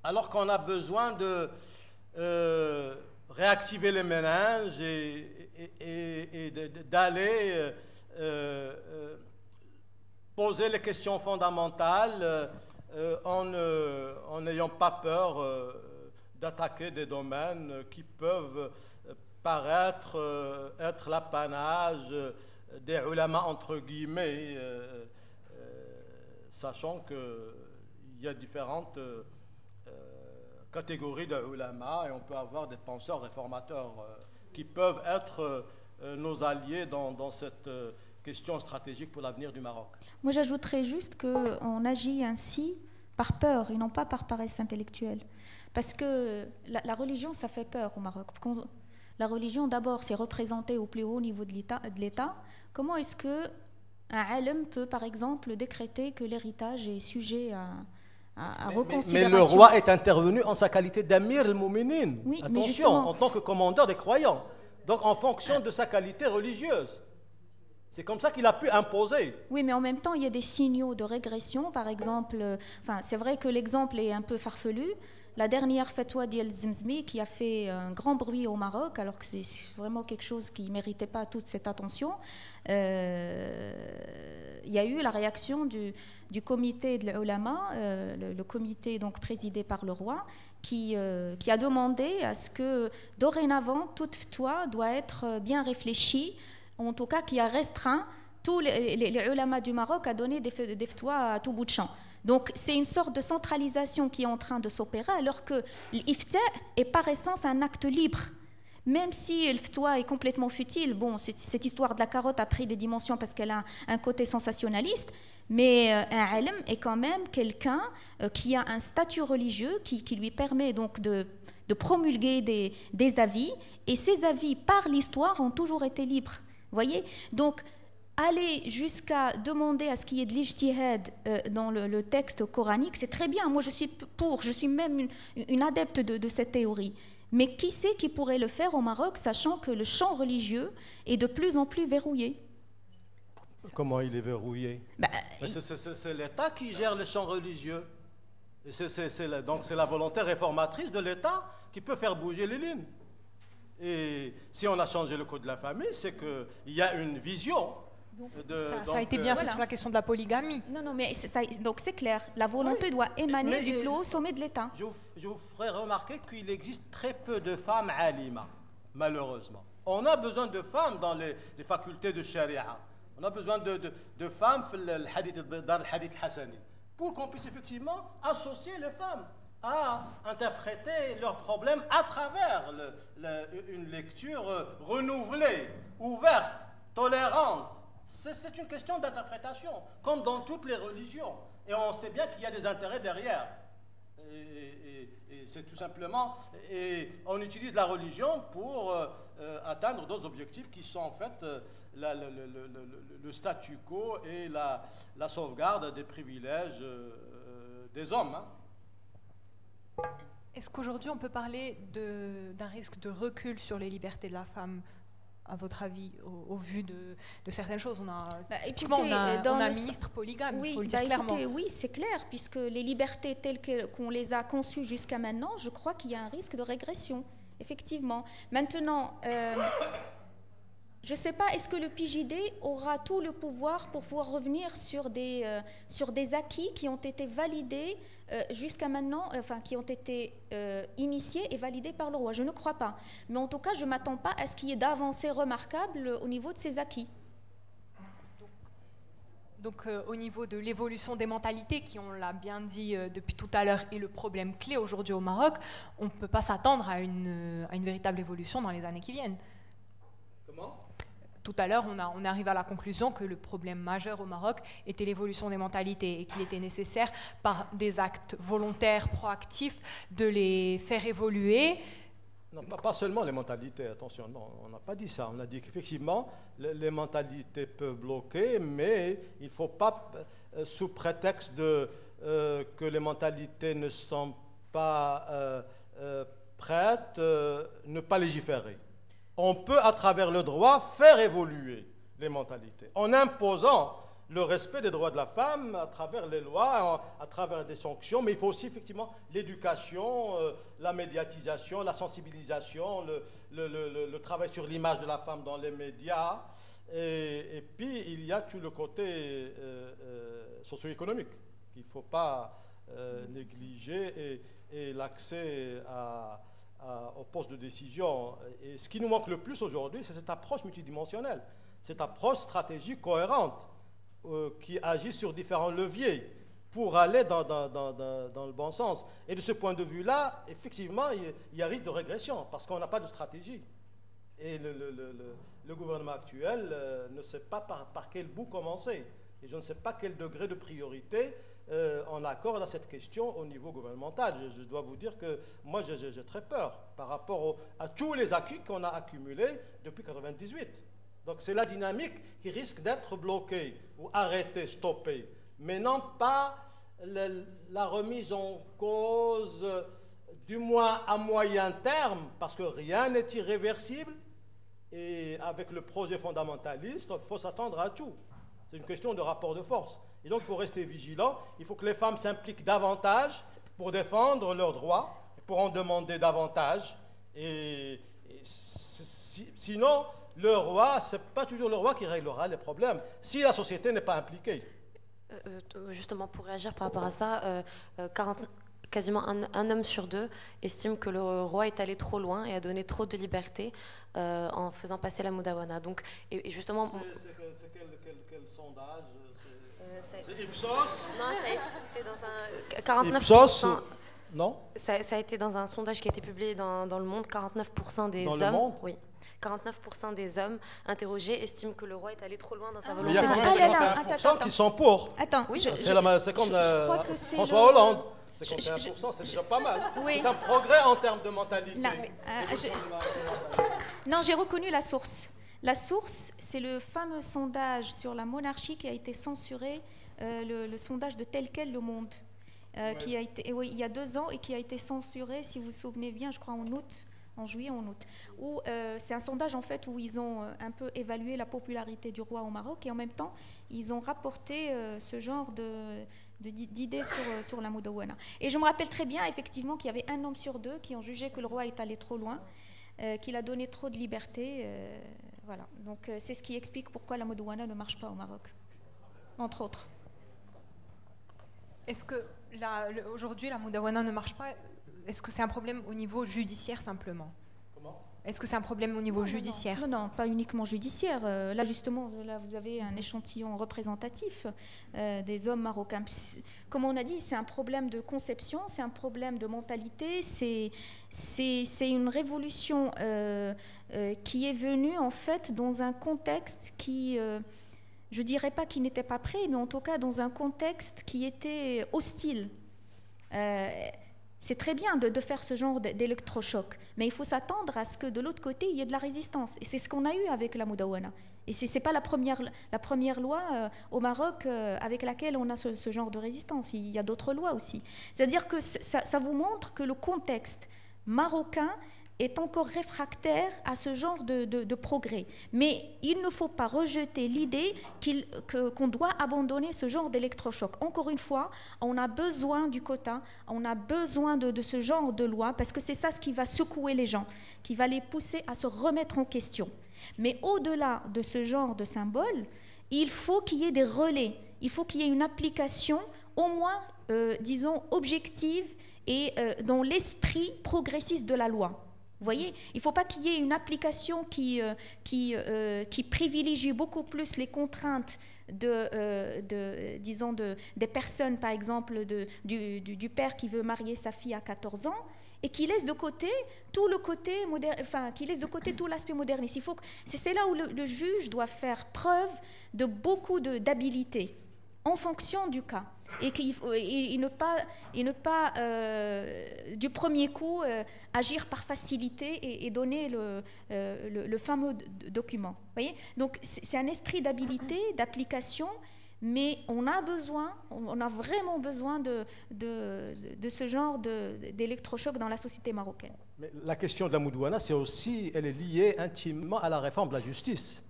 alors qu'on a besoin de réactiver les méninges et d'aller poser les questions fondamentales en n'ayant pas peur d'attaquer des domaines qui peuvent paraître être l'apanage des ulama entre guillemets, sachant qu'il y a différentes catégories de ulama et on peut avoir des penseurs réformateurs qui peuvent être nos alliés dans cette question stratégique pour l'avenir du Maroc. Moi, j'ajouterais juste qu'on agit ainsi par peur et non pas par paresse intellectuelle. Parce que la religion, ça fait peur au Maroc. La religion, d'abord, c'est représenté au plus haut niveau de l'État. Comment est-ce qu'un alim peut, par exemple, décréter que l'héritage est sujet à reconsidération? Mais le roi est intervenu en sa qualité d'amir al-Mouminin. Oui, attention, en tant que commandeur des croyants. Donc, en fonction de sa qualité religieuse. C'est comme ça qu'il a pu imposer. Oui, mais en même temps, il y a des signaux de régression. Par exemple, c'est vrai que l'exemple est un peu farfelu. La dernière fatwa d'El Zemzmi qui a fait un grand bruit au Maroc, alors que c'est vraiment quelque chose qui ne méritait pas toute cette attention, il y a eu la réaction du comité de l'ulama, le comité donc présidé par le roi, qui a demandé à ce que dorénavant toute fatwa doit être bien réfléchie, en tout cas qui a restreint tous les ulama du Maroc à donner des fatwas à tout bout de champ. Donc c'est une sorte de centralisation qui est en train de s'opérer alors que l'ifta est par essence un acte libre. Même si le fatwa est complètement futile, bon, cette histoire de la carotte a pris des dimensions parce qu'elle a un côté sensationnaliste, mais un alim est quand même quelqu'un qui a un statut religieux qui lui permet donc de promulguer des avis, et ces avis par l'histoire ont toujours été libres. Voyez, donc aller jusqu'à demander à ce qu'il y ait de l'ijtihad dans le texte coranique, c'est très bien. Moi, je suis même une adepte de cette théorie. Mais qui c'est qui pourrait le faire au Maroc, sachant que le champ religieux est de plus en plus verrouillé? Comment il est verrouillé? C'est l'État qui gère le champ religieux. Donc c'est la volonté réformatrice de l'État qui peut faire bouger les lignes. Et si on a changé le code de la famille, c'est qu'il y a une vision. Ça a été bien fait sur la question de la polygamie. Non, mais donc c'est clair. La volonté doit émaner du plus haut sommet de l'État. Je vous ferai remarquer qu'il existe très peu de femmes alima, malheureusement. On a besoin de femmes dans les facultés de charia. On a besoin de femmes dans le hadith al-Hassani pour qu'on puisse effectivement associer les femmes. à interpréter leurs problèmes à travers une lecture renouvelée, ouverte, tolérante. C'est une question d'interprétation, comme dans toutes les religions. Et on sait bien qu'il y a des intérêts derrière. Et c'est tout simplement... Et on utilise la religion pour atteindre d'autres objectifs qui sont en fait le statu quo et la sauvegarde des privilèges des hommes. Hein. Est-ce qu'aujourd'hui on peut parler d'un risque de recul sur les libertés de la femme, à votre avis, au vu de certaines choses? On a un ministre polygame, oui, il faut le dire clairement. Écoutez, oui, c'est clair, puisque les libertés telles qu'on les a conçues jusqu'à maintenant, je crois qu'il y a un risque de régression, effectivement. Maintenant, je ne sais pas, est-ce que le PJD aura tout le pouvoir pour pouvoir revenir sur des acquis qui ont été validés jusqu'à maintenant, enfin qui ont été initiés et validés par le roi? Je ne crois pas. Mais en tout cas, je ne m'attends pas à ce qu'il y ait d'avancées remarquables au niveau de ces acquis. Donc au niveau de l'évolution des mentalités, qui, on l'a bien dit depuis tout à l'heure, est le problème clé aujourd'hui au Maroc, on ne peut pas s'attendre à une véritable évolution dans les années qui viennent. Comment ? Tout à l'heure, on arrive à la conclusion que le problème majeur au Maroc était l'évolution des mentalités et qu'il était nécessaire, par des actes volontaires, proactifs, de les faire évoluer. Non, pas seulement les mentalités, attention, non, on n'a pas dit ça. On a dit qu'effectivement, les mentalités peuvent bloquer, mais il ne faut pas, sous prétexte que les mentalités ne sont pas prêtes, ne pas légiférer. On peut, à travers le droit, faire évoluer les mentalités, en imposant le respect des droits de la femme à travers les lois, à travers des sanctions, mais il faut aussi effectivement l'éducation, la médiatisation, la sensibilisation, le travail sur l'image de la femme dans les médias, et puis il y a tout le côté socio-économique qu'il ne faut pas négliger, et l'accès au poste de décision. Et ce qui nous manque le plus aujourd'hui, c'est cette approche multidimensionnelle, cette approche stratégique cohérente qui agit sur différents leviers pour aller dans le bon sens. Et de ce point de vue-là, effectivement, il y a risque de régression parce qu'on n'a pas de stratégie. Et le gouvernement actuel ne sait pas par quel bout commencer. Et je ne sais pas quel degré de priorité on accorde à cette question au niveau gouvernemental. Je dois vous dire que moi, j'ai très peur par rapport à tous les acquis qu'on a accumulés depuis 1998. Donc c'est la dynamique qui risque d'être bloquée ou arrêtée, stoppée, mais non pas la remise en cause, du moins à moyen terme, parce que rien n'est irréversible, et avec le projet fondamentaliste, il faut s'attendre à tout. C'est une question de rapport de force. Et donc, il faut rester vigilant. Il faut que les femmes s'impliquent davantage pour défendre leurs droits, pour en demander davantage. Et sinon, le roi, ce n'est pas toujours le roi qui réglera les problèmes, si la société n'est pas impliquée. Justement, pour réagir par rapport à ça, quasiment un homme sur deux estime que le roi est allé trop loin et a donné trop de liberté en faisant passer la Moudawana. Donc, et justement... C'est quel sondage? C'est Ipsos? Non, c'est dans un 49%. Ipsos? Non? Ça a été dans un sondage qui a été publié dans Le Monde. 49% des hommes... Dans Le Monde? Oui. 49% des hommes interrogés estiment que le roi est allé trop loin dans sa Mais il volonté. y a quand même 51% qui sont pour. Attends, oui, c'est comme crois que c'est François Hollande. 51%, c'est déjà pas mal. Oui. C'est un progrès en termes de mentalité. Là, non, j'ai reconnu la source. La source, c'est le fameux sondage sur la monarchie qui a été censuré, le sondage de Tel Quel Le Monde, qui a été, oui, il y a 2 ans, et qui a été censuré, si vous vous souvenez bien, je crois en juillet, en août, où c'est un sondage en fait où ils ont un peu évalué la popularité du roi au Maroc, et en même temps ils ont rapporté ce genre d'idées sur la Moudawana. Et je me rappelle très bien effectivement qu'il y avait 1 homme sur 2 qui ont jugé que le roi est allé trop loin, qu'il a donné trop de liberté. Voilà. Donc c'est ce qui explique pourquoi la Moudawana ne marche pas au Maroc, entre autres. Est-ce que aujourd'hui la Moudawana ne marche pas? Est-ce que c'est un problème au niveau judiciaire simplement? Comment? Est-ce que c'est un problème au niveau judiciaire? Non, pas uniquement judiciaire. Là, justement, là, vous avez un échantillon représentatif des hommes marocains. Comme on a dit, c'est un problème de conception, c'est un problème de mentalité, c'est une révolution qui est venue, en fait, dans un contexte qui, je ne dirais pas qu'il n'était pas prêt, mais en tout cas dans un contexte qui était hostile. C'est très bien de faire ce genre d'électrochoc, mais il faut s'attendre à ce que de l'autre côté, il y ait de la résistance. Et c'est ce qu'on a eu avec la Moudawana. Et ce n'est pas la première loi au Maroc avec laquelle on a ce genre de résistance. Il y a d'autres lois aussi. C'est-à-dire que ça vous montre que le contexte marocain est encore réfractaire à ce genre de progrès. Mais il ne faut pas rejeter l'idée qu'on doit abandonner ce genre d'électrochoc. Encore une fois, on a besoin du quota, on a besoin de ce genre de loi, parce que c'est ça ce qui va secouer les gens, qui va les pousser à se remettre en question. Mais au-delà de ce genre de symbole, il faut qu'il y ait des relais, il faut qu'il y ait une application au moins, disons, objective et dans l'esprit progressiste de la loi. Vous voyez, il ne faut pas qu'il y ait une application qui privilégie beaucoup plus les contraintes disons des personnes, par exemple, du père qui veut marier sa fille à 14 ans et qui laisse de côté tout le côté qui laisse de côté tout l'aspect moderniste. C'est là où le juge doit faire preuve de beaucoup d'habilité en fonction du cas. Et ne pas du premier coup agir par facilité et donner le fameux document. Vous voyez ? Donc c'est un esprit d'habilité, d'application, mais on a vraiment besoin de ce genre d'électrochoc dans la société marocaine. Mais la question de la Moudawana, elle est liée intimement à la réforme de la justice.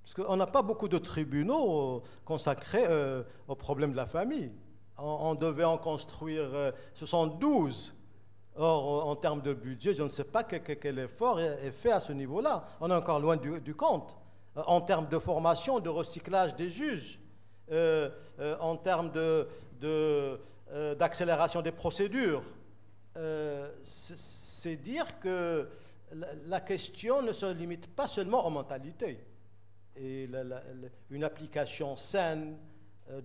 Parce qu'on n'a pas beaucoup de tribunaux consacrés au problème de la famille. On devait en construire 72. Or, en termes de budget, je ne sais pas quel effort est fait à ce niveau-là. On est encore loin du compte. En termes de formation, de recyclage des juges, en termes d'accélération des procédures, c'est dire que la question ne se limite pas seulement aux mentalités. Et une application saine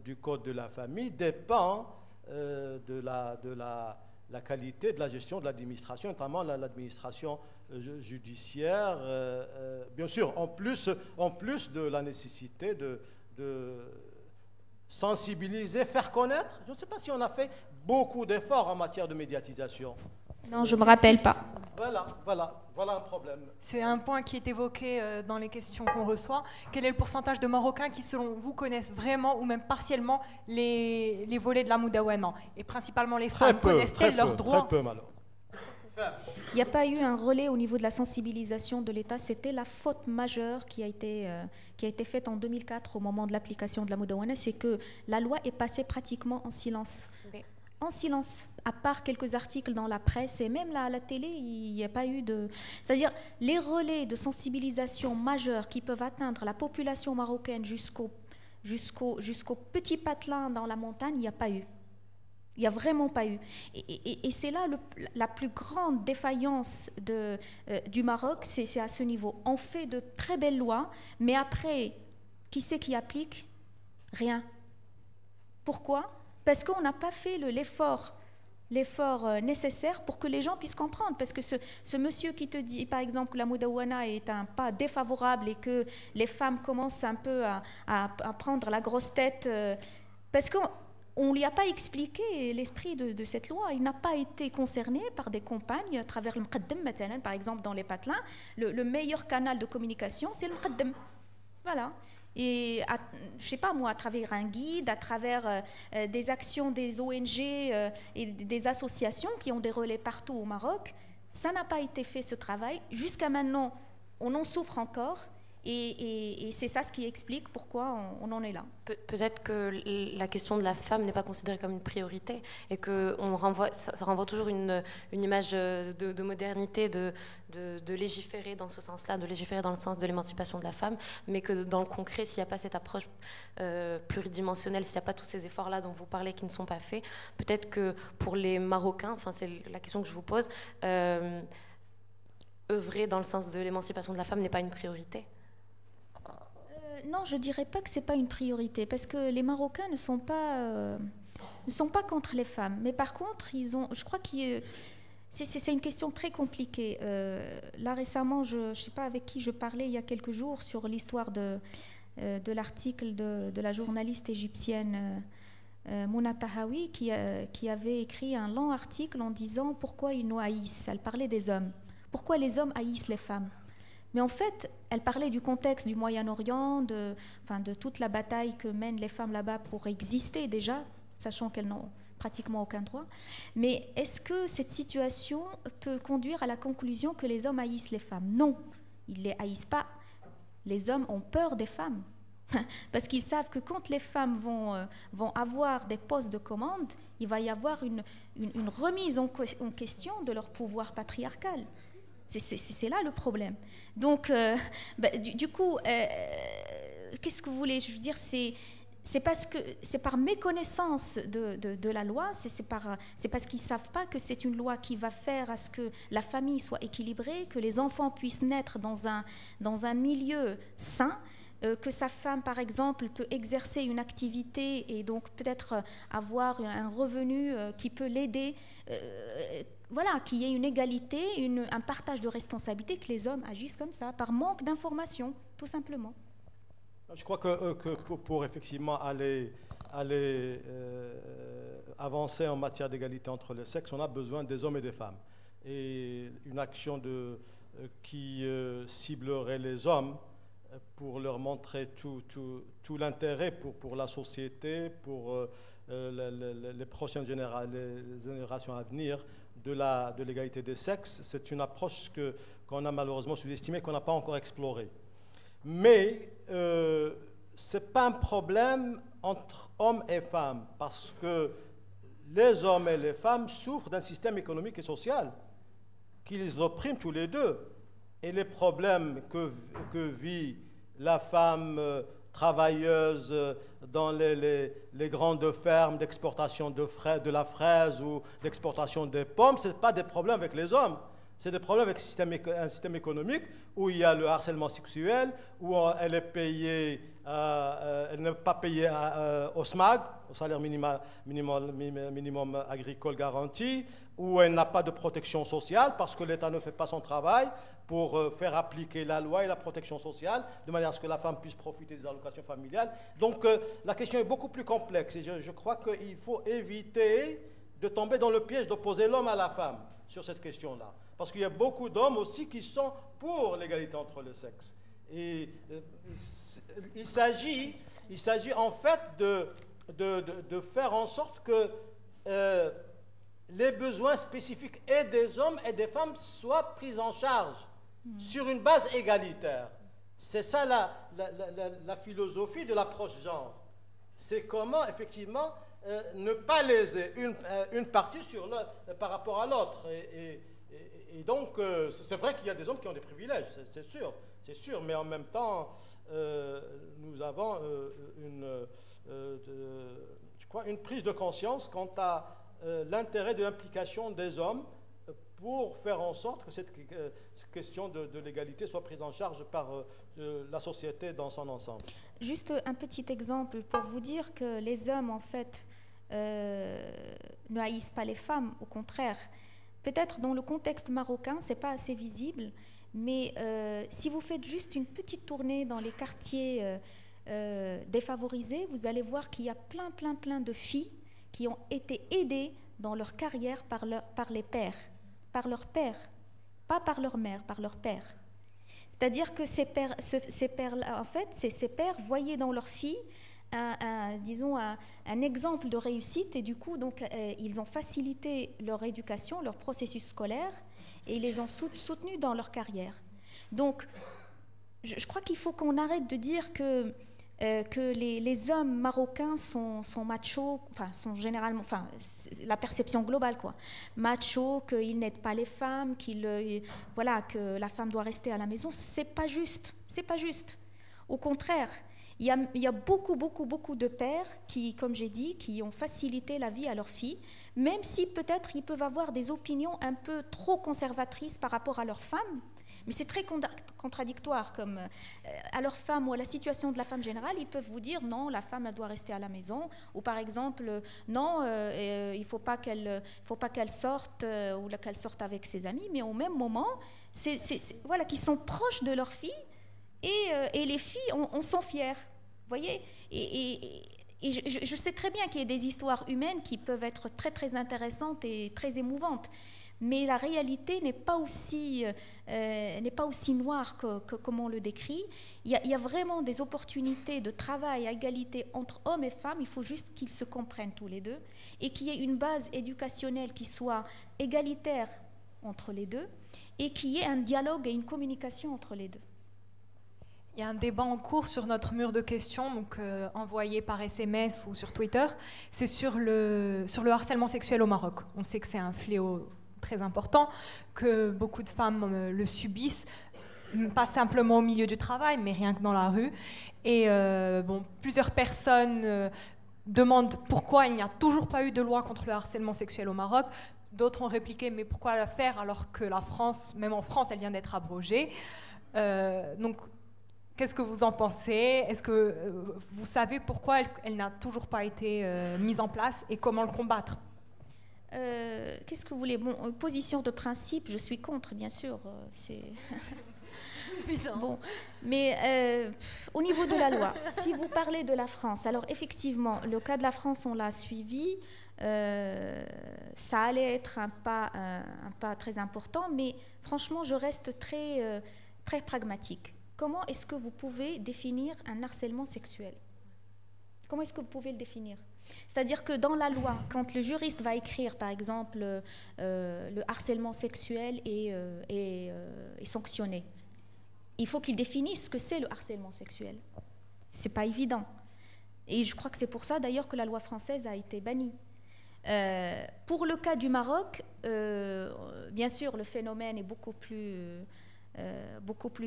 du code de la famille dépend de la qualité de la gestion de l'administration, notamment l'administration judiciaire, bien sûr, en plus de la nécessité de sensibiliser, faire connaître. Je ne sais pas si on a fait beaucoup d'efforts en matière de médiatisation. Non, je ne me rappelle pas. Voilà un problème. C'est un point qui est évoqué dans les questions qu'on reçoit. Quel est le pourcentage de Marocains qui, selon vous, connaissent vraiment ou même partiellement les volets de la Moudawana? Et principalement les femmes, connaissent-elles leurs droits? Très peu, malheureusement. Il n'y a pas eu un relais au niveau de la sensibilisation de l'État. C'était la faute majeure qui a été faite en 2004 au moment de l'application de la Moudawana, c'est que la loi est passée pratiquement en silence. Oui. En silence, à part quelques articles dans la presse et même là, à la télé, il n'y a pas eu de... C'est-à-dire, les relais de sensibilisation majeurs qui peuvent atteindre la population marocaine jusqu'au petit patelin dans la montagne, il n'y a pas eu. Il n'y a vraiment pas eu. Et c'est là la plus grande défaillance du Maroc, c'est à ce niveau. On fait de très belles lois, mais après, qui c'est qui applique? Rien. Pourquoi? Parce qu'on n'a pas fait l'effort nécessaire pour que les gens puissent comprendre. Parce que ce monsieur qui te dit, par exemple, que la Moudawana est un pas défavorable et que les femmes commencent un peu à prendre la grosse tête, parce qu'on ne lui a pas expliqué l'esprit de cette loi. Il n'a pas été concerné par des campagnes à travers le Mqaddam, par exemple, dans les patelins. Le meilleur canal de communication, c'est le Mqaddam. Voilà. Et je ne sais pas moi, à travers un guide, à travers des actions des ONG et des associations qui ont des relais partout au Maroc, ça n'a pas été fait ce travail. Jusqu'à maintenant, on en souffre encore. Et c'est ça ce qui explique pourquoi on en est là. Peut-être que la question de la femme n'est pas considérée comme une priorité et que ça renvoie toujours une image de modernité, de légiférer dans ce sens-là, de légiférer dans le sens de l'émancipation de la femme, mais que dans le concret, s'il n'y a pas cette approche pluridimensionnelle, s'il n'y a pas tous ces efforts-là dont vous parlez qui ne sont pas faits, peut-être que pour les Marocains, enfin c'est la question que je vous pose, œuvrer dans le sens de l'émancipation de la femme n'est pas une priorité? Non, je ne dirais pas que ce n'est pas une priorité, parce que les Marocains ne sont pas contre les femmes. Mais par contre, je crois que c'est une question très compliquée. Là, récemment, je ne sais pas avec qui je parlais il y a quelques jours sur l'histoire de l'article de la journaliste égyptienne Mouna Tahawi, qui avait écrit un long article en disant pourquoi ils nous haïssent. Elle parlait des hommes. Pourquoi les hommes haïssent les femmes? Mais en fait, elle parlait du contexte du Moyen-Orient, de toute la bataille que mènent les femmes là-bas pour exister déjà, sachant qu'elles n'ont pratiquement aucun droit. Mais est-ce que cette situation peut conduire à la conclusion que les hommes haïssent les femmes? Non, ils ne les haïssent pas. Les hommes ont peur des femmes. Parce qu'ils savent que quand les femmes vont avoir des postes de commande, il va y avoir une remise en question de leur pouvoir patriarcal. C'est là le problème. Donc, du coup, qu'est-ce que vous voulez? Je veux dire, c'est par méconnaissance de la loi, c'est parce qu'ils ne savent pas que c'est une loi qui va faire à ce que la famille soit équilibrée, que les enfants puissent naître dans un milieu sain, que sa femme, par exemple, peut exercer une activité et donc peut-être avoir un revenu qui peut l'aider, voilà, qu'il y ait une égalité, un partage de responsabilités, que les hommes agissent comme ça, par manque d'information, tout simplement. Je crois que pour effectivement aller avancer en matière d'égalité entre les sexes, on a besoin des hommes et des femmes. Et une action qui ciblerait les hommes pour leur montrer tout l'intérêt pour la société, pour les prochaines générations à venir de l'égalité des sexes, c'est une approche qu'on a malheureusement sous-estimée, qu'on n'a pas encore explorée. Mais ce n'est pas un problème entre hommes et femmes, parce que les hommes et les femmes souffrent d'un système économique et social qui les opprime tous les deux. Et les problèmes que vit la femme travailleuse dans les grandes fermes d'exportation de la fraise ou d'exportation des pommes, ce n'est pas des problèmes avec les hommes. C'est des problèmes avec un système économique où il y a le harcèlement sexuel, où elle est payée, elle n'est pas payée au SMAG, au salaire minimum agricole garanti, où elle n'a pas de protection sociale parce que l'État ne fait pas son travail pour faire appliquer la loi et la protection sociale de manière à ce que la femme puisse profiter des allocations familiales. Donc la question est beaucoup plus complexe et je crois qu'il faut éviter de tomber dans le piège d'opposer l'homme à la femme sur cette question-là. Parce qu'il y a beaucoup d'hommes aussi qui sont pour l'égalité entre les sexes. Et il s'agit en fait de faire en sorte que les besoins spécifiques et des hommes et des femmes soient pris en charge sur une base égalitaire. C'est ça la philosophie de l'approche genre. C'est comment effectivement ne pas léser une partie par rapport à l'autre. Et donc, c'est vrai qu'il y a des hommes qui ont des privilèges, c'est sûr, mais en même temps, nous avons une prise de conscience quant à l'intérêt de l'implication des hommes pour faire en sorte que cette question de l'égalité soit prise en charge par la société dans son ensemble. Juste un petit exemple pour vous dire que les hommes, en fait, ne haïssent pas les femmes, au contraire. Peut-être dans le contexte marocain, ce n'est pas assez visible, mais si vous faites juste une petite tournée dans les quartiers défavorisés, vous allez voir qu'il y a plein de filles qui ont été aidées dans leur carrière par les pères, par leur père, pas par leur mère, par leur père. C'est-à-dire que ces pères-là, en fait, ces pères voyaient dans leurs filles un exemple de réussite et du coup, donc, ils ont facilité leur éducation, leur processus scolaire et ils les ont soutenus dans leur carrière. Donc, je crois qu'il faut qu'on arrête de dire que les hommes marocains sont machos, sont généralement, la perception globale, quoi. Machos, qu'ils n'aident pas les femmes, que la femme doit rester à la maison. C'est pas juste. Au contraire, il y a beaucoup de pères qui, comme j'ai dit, qui ont facilité la vie à leurs filles, même si peut-être ils peuvent avoir des opinions un peu trop conservatrices par rapport à leurs femmes. Mais c'est très contradictoire, comme à leur femme ou à la situation de la femme générale, ils peuvent vous dire non, la femme elle doit rester à la maison, ou par exemple non, il ne faut pas qu'elle sorte ou qu'elle sorte avec ses amis, mais au même moment, voilà, qu'ils sont proches de leurs filles et les filles en sont fières, voyez. Et je sais très bien qu'il y a des histoires humaines qui peuvent être très très intéressantes et très émouvantes. Mais la réalité n'est pas aussi noire comme on le décrit. Il y a vraiment des opportunités de travail à égalité entre hommes et femmes. Il faut juste qu'ils se comprennent tous les deux et qu'il y ait une base éducationnelle qui soit égalitaire entre les deux et qu'il y ait un dialogue et une communication entre les deux. Il y a un débat en cours sur notre mur de questions, donc envoyé par SMS ou sur Twitter. C'est sur le harcèlement sexuel au Maroc. On sait que c'est un fléau très important, que beaucoup de femmes le subissent, pas simplement au milieu du travail, mais rien que dans la rue. Et plusieurs personnes demandent pourquoi il n'y a toujours pas eu de loi contre le harcèlement sexuel au Maroc. D'autres ont répliqué, mais pourquoi la faire alors que la France, même en France, elle vient d'être abrogée. Donc, qu'est-ce que vous en pensez? Est-ce que vous savez pourquoi elle n'a toujours pas été mise en place et comment le combattre? Qu'est-ce que vous voulez? Bon, position de principe, je suis contre, bien sûr. C'est bon, mais au niveau de la loi, si vous parlez de la France, alors effectivement, le cas de la France, on l'a suivi. Ça allait être un pas très important, mais franchement, je reste très pragmatique. Comment est-ce que vous pouvez définir un harcèlement sexuel? Comment est-ce que vous pouvez le définir? C'est-à-dire que dans la loi, quand le juriste va écrire, par exemple, le harcèlement sexuel est sanctionné, il faut qu'il définisse ce que c'est le harcèlement sexuel. C'est pas évident. Et je crois que c'est pour ça, d'ailleurs, que la loi française a été bannie. Pour le cas du Maroc, bien sûr, le phénomène est beaucoup plus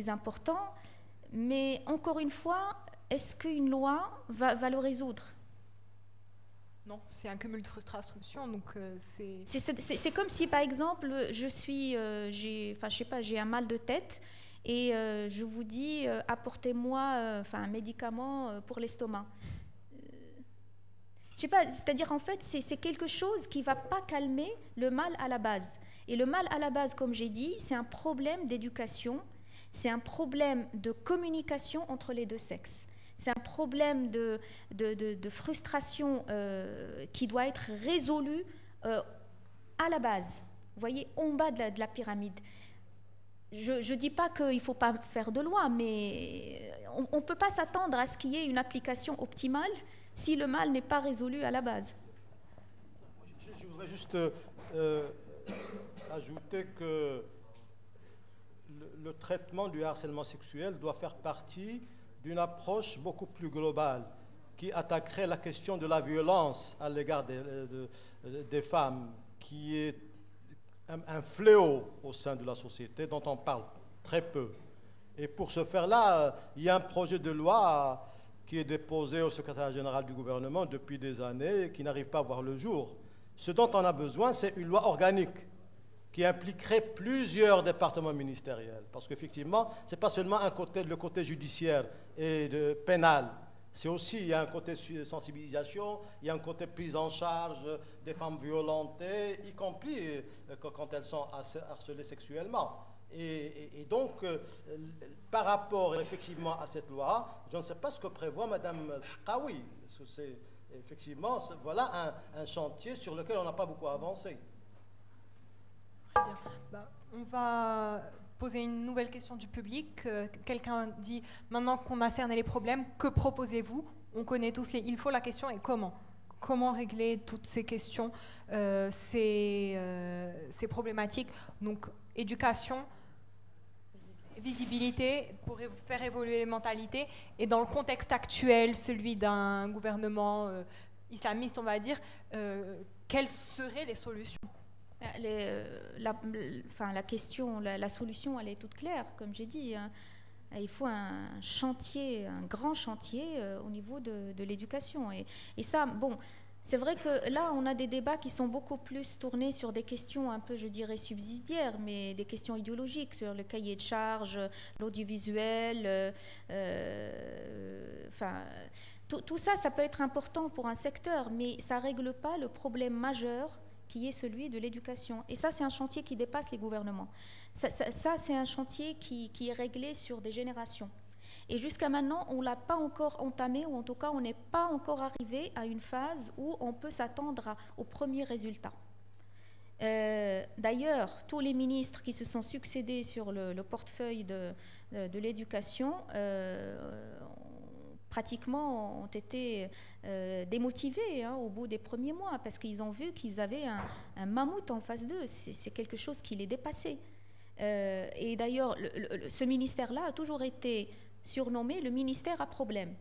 important, mais encore une fois, est-ce qu'une loi va le résoudre? Non, c'est un cumul de frustration, donc c'est comme si, par exemple, j'ai un mal de tête et je vous dis apportez-moi un médicament pour l'estomac. Je sais pas, c'est-à-dire en fait, c'est quelque chose qui ne va pas calmer le mal à la base. Et le mal à la base, comme j'ai dit, c'est un problème d'éducation, c'est un problème de communication entre les deux sexes. C'est un problème de frustration qui doit être résolu à la base, vous voyez, en bas de la pyramide. Je ne dis pas qu'il ne faut pas faire de loi, mais on ne peut pas s'attendre à ce qu'il y ait une application optimale si le mal n'est pas résolu à la base. Je voudrais juste ajouter que le traitement du harcèlement sexuel doit faire partie d'une approche beaucoup plus globale qui attaquerait la question de la violence à l'égard des femmes, qui est un fléau au sein de la société dont on parle très peu. Et pour ce faire-là, il y a un projet de loi qui est déposé au secrétaire général du gouvernement depuis des années et qui n'arrive pas à voir le jour. Ce dont on a besoin, c'est une loi organique qui impliquerait plusieurs départements ministériels. Parce qu'effectivement, ce n'est pas seulement le côté judiciaire et pénal. C'est aussi, il y a un côté sensibilisation, il y a un côté prise en charge des femmes violentées, y compris quand elles sont harcelées sexuellement. Et donc, par rapport effectivement à cette loi, je ne sais pas ce que prévoit Mme Kawi. Effectivement, voilà un chantier sur lequel on n'a pas beaucoup avancé. Bien. On va poser une nouvelle question du public. Quelqu'un dit, maintenant qu'on a cerné les problèmes, que proposez-vous? On connaît tous il faut, la question est comment? Comment régler toutes ces questions, ces problématiques? Donc, éducation, visibilité pour faire évoluer les mentalités. Et dans le contexte actuel, celui d'un gouvernement islamiste, on va dire, quelles seraient les solutions? La solution, elle est toute claire, comme j'ai dit. Hein. Il faut un chantier, un grand chantier au niveau de l'éducation. Et ça, bon, c'est vrai que là, on a des débats qui sont beaucoup plus tournés sur des questions un peu, je dirais, subsidiaires, mais des questions idéologiques, sur le cahier de charges, l'audiovisuel, enfin... Tout ça, ça peut être important pour un secteur, mais ça ne règle pas le problème majeur qui est celui de l'éducation. Et ça, c'est un chantier qui dépasse les gouvernements. Ça c'est un chantier qui est réglé sur des générations. Et jusqu'à maintenant, on ne l'a pas encore entamé, ou en tout cas, on n'est pas encore arrivé à une phase où on peut s'attendre aux premiers résultats. D'ailleurs, tous les ministres qui se sont succédés sur le portefeuille de l'éducation pratiquement ont été démotivés au bout des premiers mois, parce qu'ils ont vu qu'ils avaient un mammouth en face d'eux. C'est quelque chose qui les dépassait. Et d'ailleurs, ce ministère-là a toujours été surnommé le ministère à problème,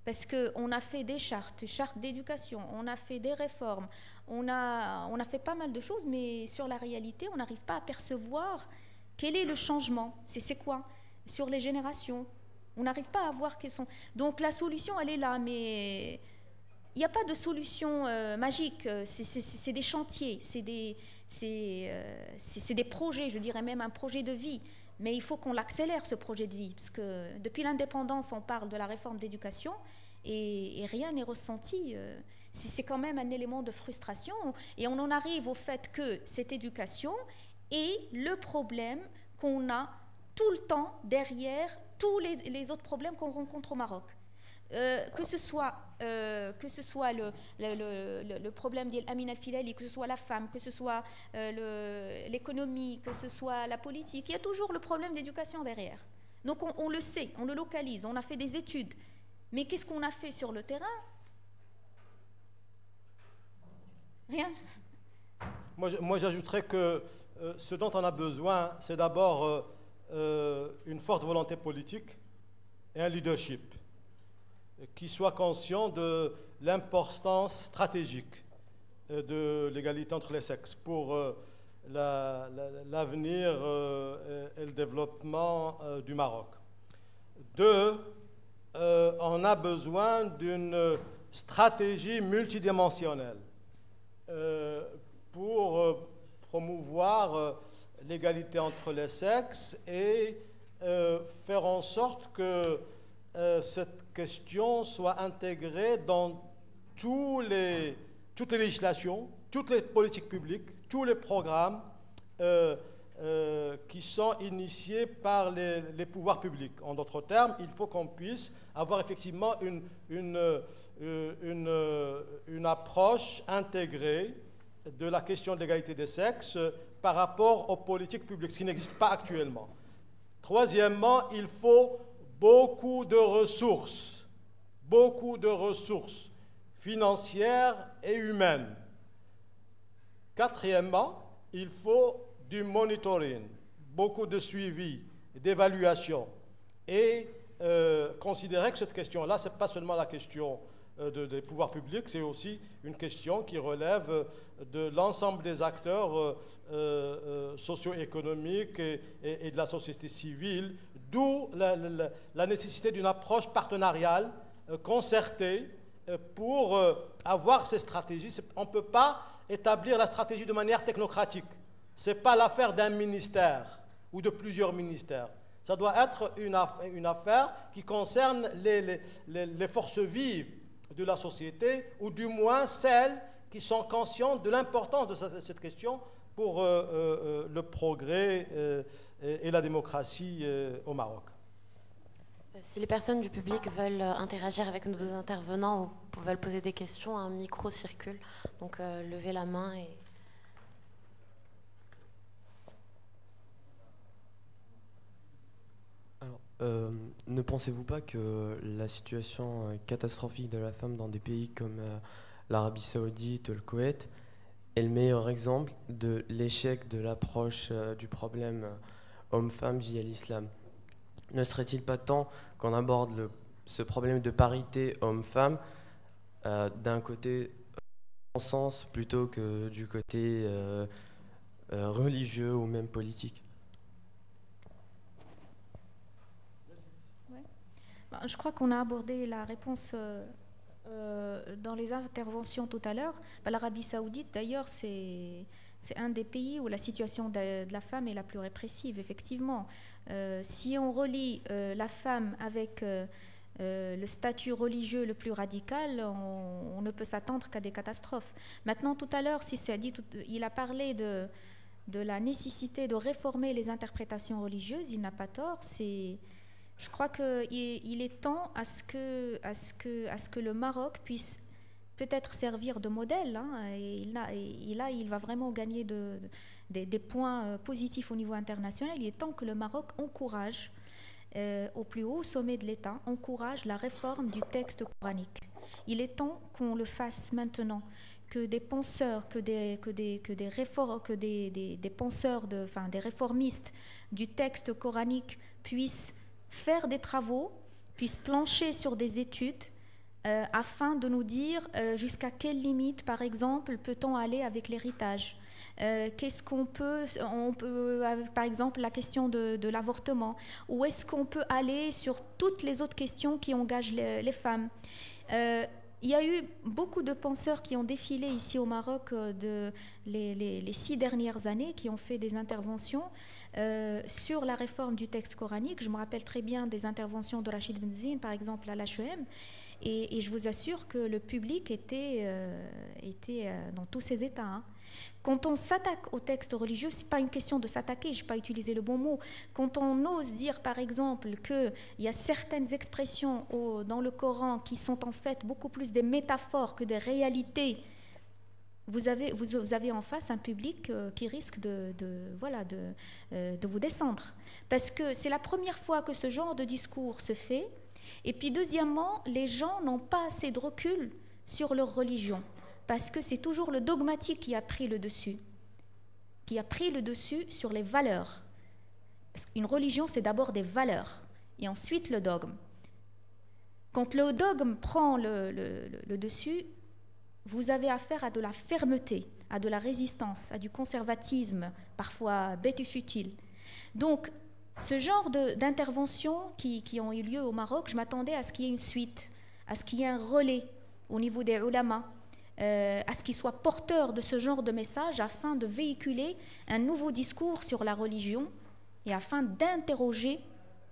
parce qu'on a fait des chartes d'éducation, on a fait des réformes, on a fait pas mal de choses, mais sur la réalité, on n'arrive pas à percevoir quel est le changement, c'est quoi, sur les générations. On n'arrive pas à voir quels sont... Donc la solution, elle est là, mais il n'y a pas de solution magique. C'est des chantiers, c'est des projets, je dirais même un projet de vie. Mais il faut qu'on l'accélère, ce projet de vie, parce que depuis l'indépendance, on parle de la réforme d'éducation et rien n'est ressenti. C'est quand même un élément de frustration. Et on en arrive au fait que cette éducation est le problème qu'on a tout le temps derrière tous les autres problèmes qu'on rencontre au Maroc. Que ce soit le problème d'Amin Al-Filali, que ce soit la femme, que ce soit l'économie, que ce soit la politique, il y a toujours le problème d'éducation derrière. Donc on le sait, on le localise, on a fait des études. Mais qu'est-ce qu'on a fait sur le terrain? Rien. Moi j'ajouterais que ce dont on a besoin, c'est d'abord une forte volonté politique et un leadership qui soit conscient de l'importance stratégique de l'égalité entre les sexes pour l'avenir et le développement du Maroc. Deux, on a besoin d'une stratégie multidimensionnelle pour promouvoir l'égalité entre les sexes et faire en sorte que cette question soit intégrée dans toutes les législations, toutes les politiques publiques, tous les programmes qui sont initiés par les pouvoirs publics. En d'autres termes, il faut qu'on puisse avoir effectivement une approche intégrée de la question de l'égalité des sexes par rapport aux politiques publiques, ce qui n'existe pas actuellement. Troisièmement, il faut beaucoup de ressources financières et humaines. Quatrièmement, il faut du monitoring, beaucoup de suivi, d'évaluation, et considérer que cette question-là, ce n'est pas seulement la question des pouvoirs publics, c'est aussi une question qui relève de l'ensemble des acteurs socio-économiques et de la société civile, d'où la nécessité d'une approche partenariale, concertée, pour avoir ces stratégies. On ne peut pas établir la stratégie de manière technocratique. Ce n'est pas l'affaire d'un ministère ou de plusieurs ministères. Ça doit être une affaire qui concerne les forces vives de la société, ou du moins celles qui sont conscientes de l'importance de cette question pour le progrès et la démocratie au Maroc. Si les personnes du public veulent interagir avec nos deux intervenants ou veulent poser des questions, un micro circule. Donc levez la main et... Alors, ne pensez-vous pas que la situation catastrophique de la femme dans des pays comme l'Arabie Saoudite, le Koweït, est le meilleur exemple de l'échec de l'approche du problème homme-femme via l'islam? Ne serait-il pas temps qu'on aborde ce problème de parité homme-femme d'un côté en sens plutôt que du côté religieux ou même politique? je crois qu'on a abordé la réponse dans les interventions tout à l'heure. L'Arabie Saoudite, d'ailleurs, c'est un des pays où la situation de la femme est la plus répressive, effectivement. Si on relie la femme avec le statut religieux le plus radical, on ne peut s'attendre qu'à des catastrophes. Maintenant, tout à l'heure, il a parlé de la nécessité de réformer les interprétations religieuses. Il n'a pas tort. Je crois qu'il est temps à ce que le Maroc puisse peut-être servir de modèle, hein, et là, il va vraiment gagner des points positifs au niveau international. Il est temps que le Maroc encourage, au plus haut sommet de l'État, encourage la réforme du texte coranique. Il est temps qu'on le fasse maintenant, que des penseurs, des réformistes du texte coranique puissent faire des travaux, puissent plancher sur des études, afin de nous dire jusqu'à quelle limite, par exemple, peut-on aller avec l'héritage. Qu'est-ce qu'on peut, par exemple, la question de l'avortement, ou est-ce qu'on peut aller sur toutes les autres questions qui engagent les femmes. Il y a eu beaucoup de penseurs qui ont défilé ici au Maroc les 6 dernières années, qui ont fait des interventions sur la réforme du texte coranique. Je me rappelle très bien des interventions de Rachid Benzine, par exemple, à l'HEM. Et je vous assure que le public était dans tous ses états. Hein. Quand on s'attaque au texte religieux, ce n'est pas une question de s'attaquer, je n'ai pas utilisé le bon mot. Quand on ose dire, par exemple, qu'il y a certaines expressions dans le Coran qui sont en fait beaucoup plus des métaphores que des réalités, vous avez en face un public qui risque de vous descendre. Parce que c'est la première fois que ce genre de discours se fait. Et puis deuxièmement, les gens n'ont pas assez de recul sur leur religion, parce que c'est toujours le dogmatique qui a pris le dessus sur les valeurs. Parce qu'une religion, c'est d'abord des valeurs, et ensuite le dogme. Quand le dogme prend le dessus, vous avez affaire à de la fermeté, à de la résistance, à du conservatisme, parfois bête et futile. Donc, ce genre d'interventions qui ont eu lieu au Maroc, je m'attendais à ce qu'il y ait une suite, à ce qu'il y ait un relais au niveau des ulama, à ce qu'ils soient porteurs de ce genre de message afin de véhiculer un nouveau discours sur la religion et afin d'interroger,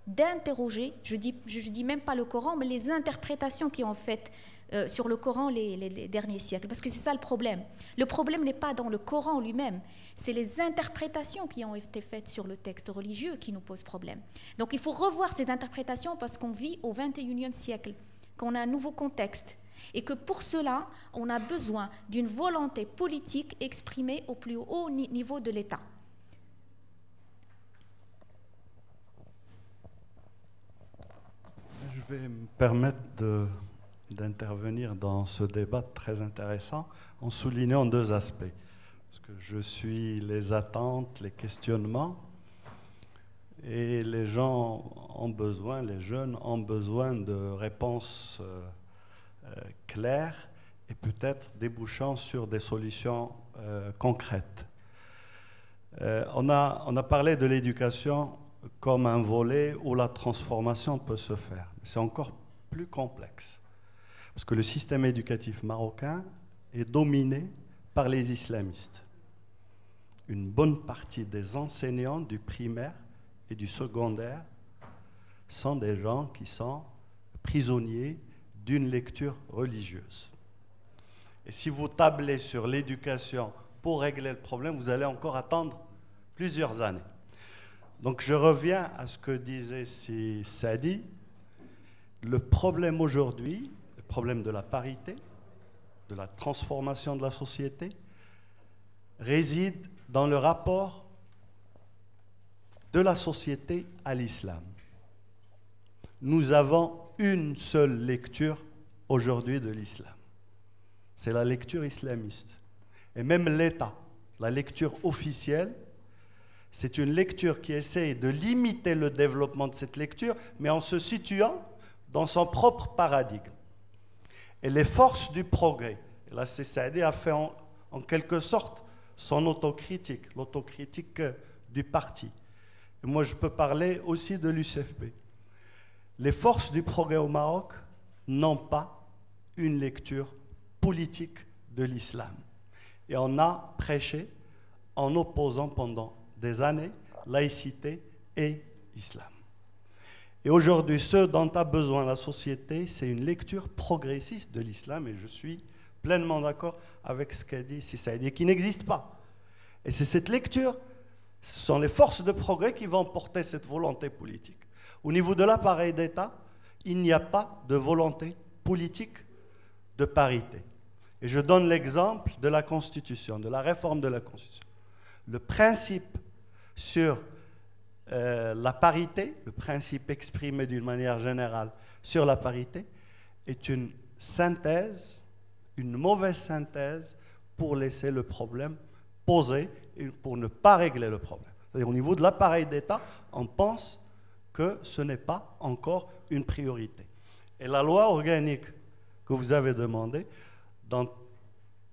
je dis même pas le Coran, mais les interprétations qui ont fait sur le Coran les derniers siècles. Parce que c'est ça le problème. Le problème n'est pas dans le Coran lui-même, c'est les interprétations qui ont été faites sur le texte religieux qui nous posent problème. Donc il faut revoir ces interprétations parce qu'on vit au XXIe siècle, qu'on a un nouveau contexte. Et que pour cela, on a besoin d'une volonté politique exprimée au plus haut niveau de l'État. Je vais me permettre d'intervenir dans ce débat très intéressant en soulignant 2 aspects. Parce que je suis les attentes, les questionnements, et les gens ont besoin, les jeunes ont besoin de réponses claires et peut-être débouchant sur des solutions concrètes. On a parlé de l'éducation comme un volet où la transformation peut se faire. C'est encore plus complexe. Parce que le système éducatif marocain est dominé par les islamistes. Une bonne partie des enseignants du primaire et du secondaire sont des gens qui sont prisonniers d'une lecture religieuse. Et si vous tablez sur l'éducation pour régler le problème, vous allez encore attendre plusieurs années. Donc je reviens à ce que disait Saadi. Le problème aujourd'hui, le problème de la parité, de la transformation de la société, réside dans le rapport de la société à l'islam. Nous avons une seule lecture aujourd'hui de l'islam. C'est la lecture islamiste. Et même l'État, la lecture officielle, c'est une lecture qui essaie de limiter le développement de cette lecture, mais en se situant dans son propre paradigme. Et les forces du progrès, et là Saadi a fait en quelque sorte son autocritique, l'autocritique du parti. Et moi je peux parler aussi de l'UCFP. les forces du progrès au Maroc n'ont pas une lecture politique de l'islam. Et on a prêché en opposant pendant des années laïcité et islam. Et aujourd'hui, ce dont a besoin la société, c'est une lecture progressiste de l'islam, et je suis pleinement d'accord avec ce qu'a dit Saïdi, qui n'existe pas. Et c'est cette lecture, ce sont les forces de progrès qui vont porter cette volonté politique. Au niveau de l'appareil d'État, il n'y a pas de volonté politique de parité. Et je donne l'exemple de la Constitution, de la réforme de la Constitution. Le principe sur la parité, le principe exprimé d'une manière générale sur la parité, est une synthèse, une mauvaise synthèse pour laisser le problème posé et pour ne pas régler le problème. C'est-à-dire, au niveau de l'appareil d'État, on pense que ce n'est pas encore une priorité. Et la loi organique que vous avez demandée, dans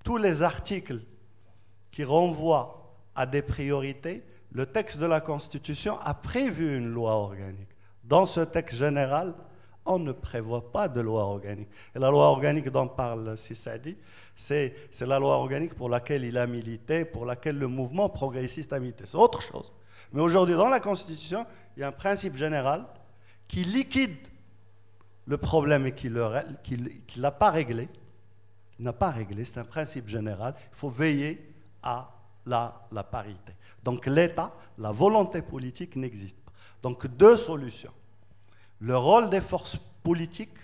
tous les articles qui renvoient à des priorités, le texte de la Constitution a prévu une loi organique. Dans ce texte général, on ne prévoit pas de loi organique. Et la loi organique dont parle Saïdi, c'est la loi organique pour laquelle il a milité, pour laquelle le mouvement progressiste a milité. C'est autre chose. Mais aujourd'hui, dans la Constitution, il y a un principe général qui liquide le problème et qui ne l'a pas réglé. Il n'a pas réglé, c'est un principe général. Il faut veiller à la parité. Donc l'État, la volonté politique n'existe pas. Donc deux solutions. Le rôle des forces politiques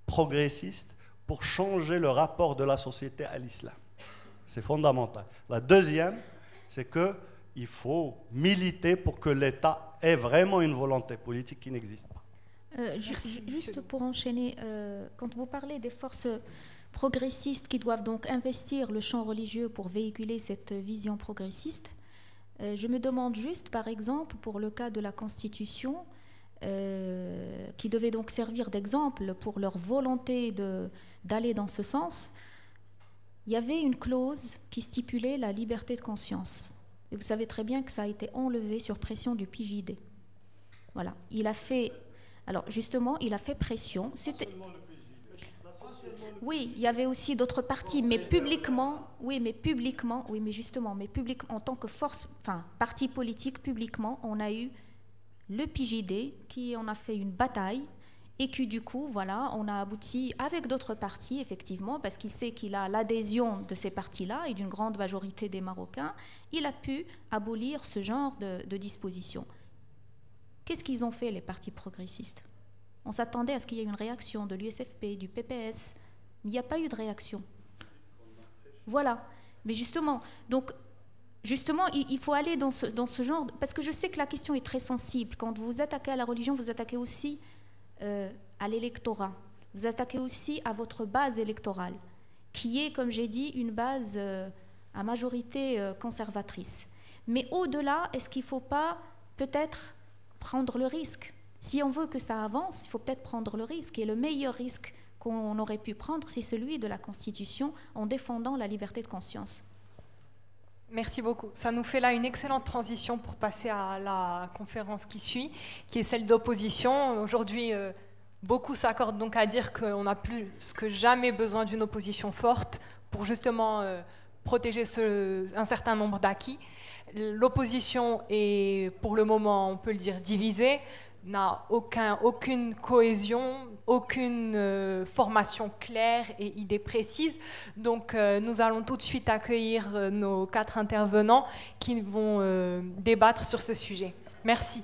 progressistes pour changer le rapport de la société à l'islam. C'est fondamental. La deuxième, c'est qu'il faut militer pour que l'État ait vraiment une volonté politique qui n'existe pas. Juste pour enchaîner, quand vous parlez des forces progressistes qui doivent donc investir le champ religieux pour véhiculer cette vision progressiste, je me demande juste, par exemple, pour le cas de la Constitution, qui devait donc servir d'exemple pour leur volonté d'aller dans ce sens, il y avait une clause qui stipulait la liberté de conscience. Et vous savez très bien que ça a été enlevé sur pression du PJD. Voilà. Il a fait... Alors, justement, il a fait pression. C'était... Oui, il y avait aussi d'autres partis, mais publiquement, en tant que force, enfin, parti politique, publiquement, on a eu le PJD qui en a fait une bataille et qui, du coup, voilà, on a abouti avec d'autres partis, effectivement, parce qu'il sait qu'il a l'adhésion de ces partis-là et d'une grande majorité des Marocains, il a pu abolir ce genre de dispositions. Qu'est-ce qu'ils ont fait, les partis progressistes? On s'attendait à ce qu'il y ait une réaction de l'USFP, du PPS. Il n'y a pas eu de réaction. Voilà. Mais justement, il faut aller dans ce genre... Parce que je sais que la question est très sensible. Quand vous attaquez à la religion, vous attaquez aussi à l'électorat. Vous attaquez aussi à votre base électorale, qui est, comme j'ai dit, une base à majorité conservatrice. Mais au-delà, est-ce qu'il ne faut pas peut-être prendre le risque? Si on veut que ça avance, il faut peut-être prendre le risque. Et le meilleur risque qu'on aurait pu prendre, c'est celui de la Constitution en défendant la liberté de conscience. Merci beaucoup. Ça nous fait là une excellente transition pour passer à la conférence qui suit, qui est celle d'opposition. Aujourd'hui, beaucoup s'accordent donc à dire qu'on a plus que jamais besoin d'une opposition forte pour justement protéger un certain nombre d'acquis. L'opposition est, pour le moment, on peut le dire, divisée, n'a aucune cohésion, aucune formation claire et idée précise. Donc nous allons tout de suite accueillir nos 4 intervenants qui vont débattre sur ce sujet. Merci.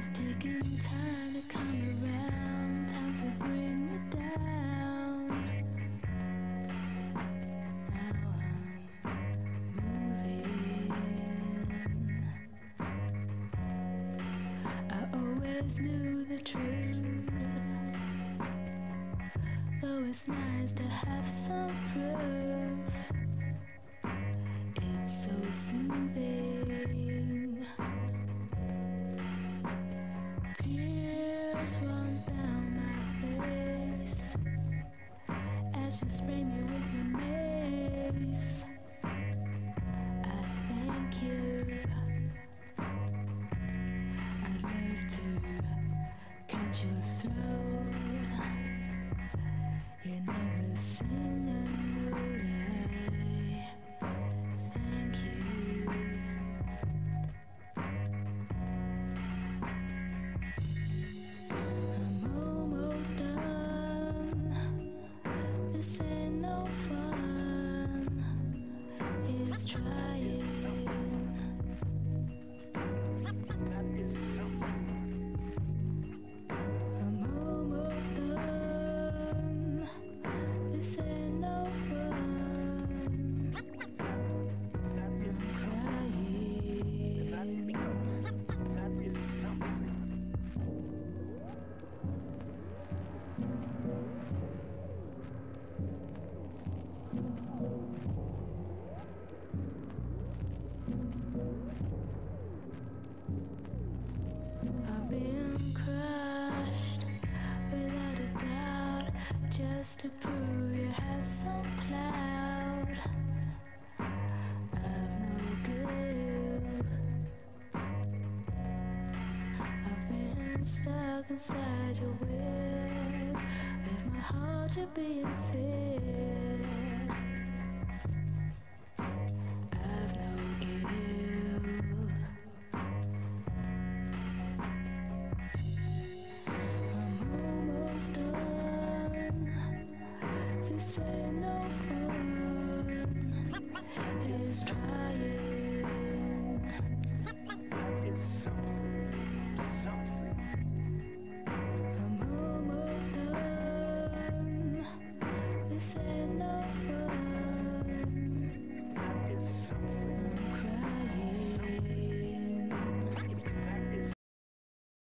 It's taking time to come around, time to bring me down. Now I'm moving. I always knew the truth, though it's nice to have some proof. It's so soothing. Tears run down my face as you spray me with your mace. I thank you. I'd love to catch your throat. You never sing a note. I thank you. I'm almost done. This ain't no fun. It's trying. I'm almost done. This ain't no fun. I'm I've been crushed without a doubt, just to prove you had some clout. I've no good. I've been stuck inside your web, with my heart just being fed. I've no guilt. I'm almost done. This ain't no fun. It's trying.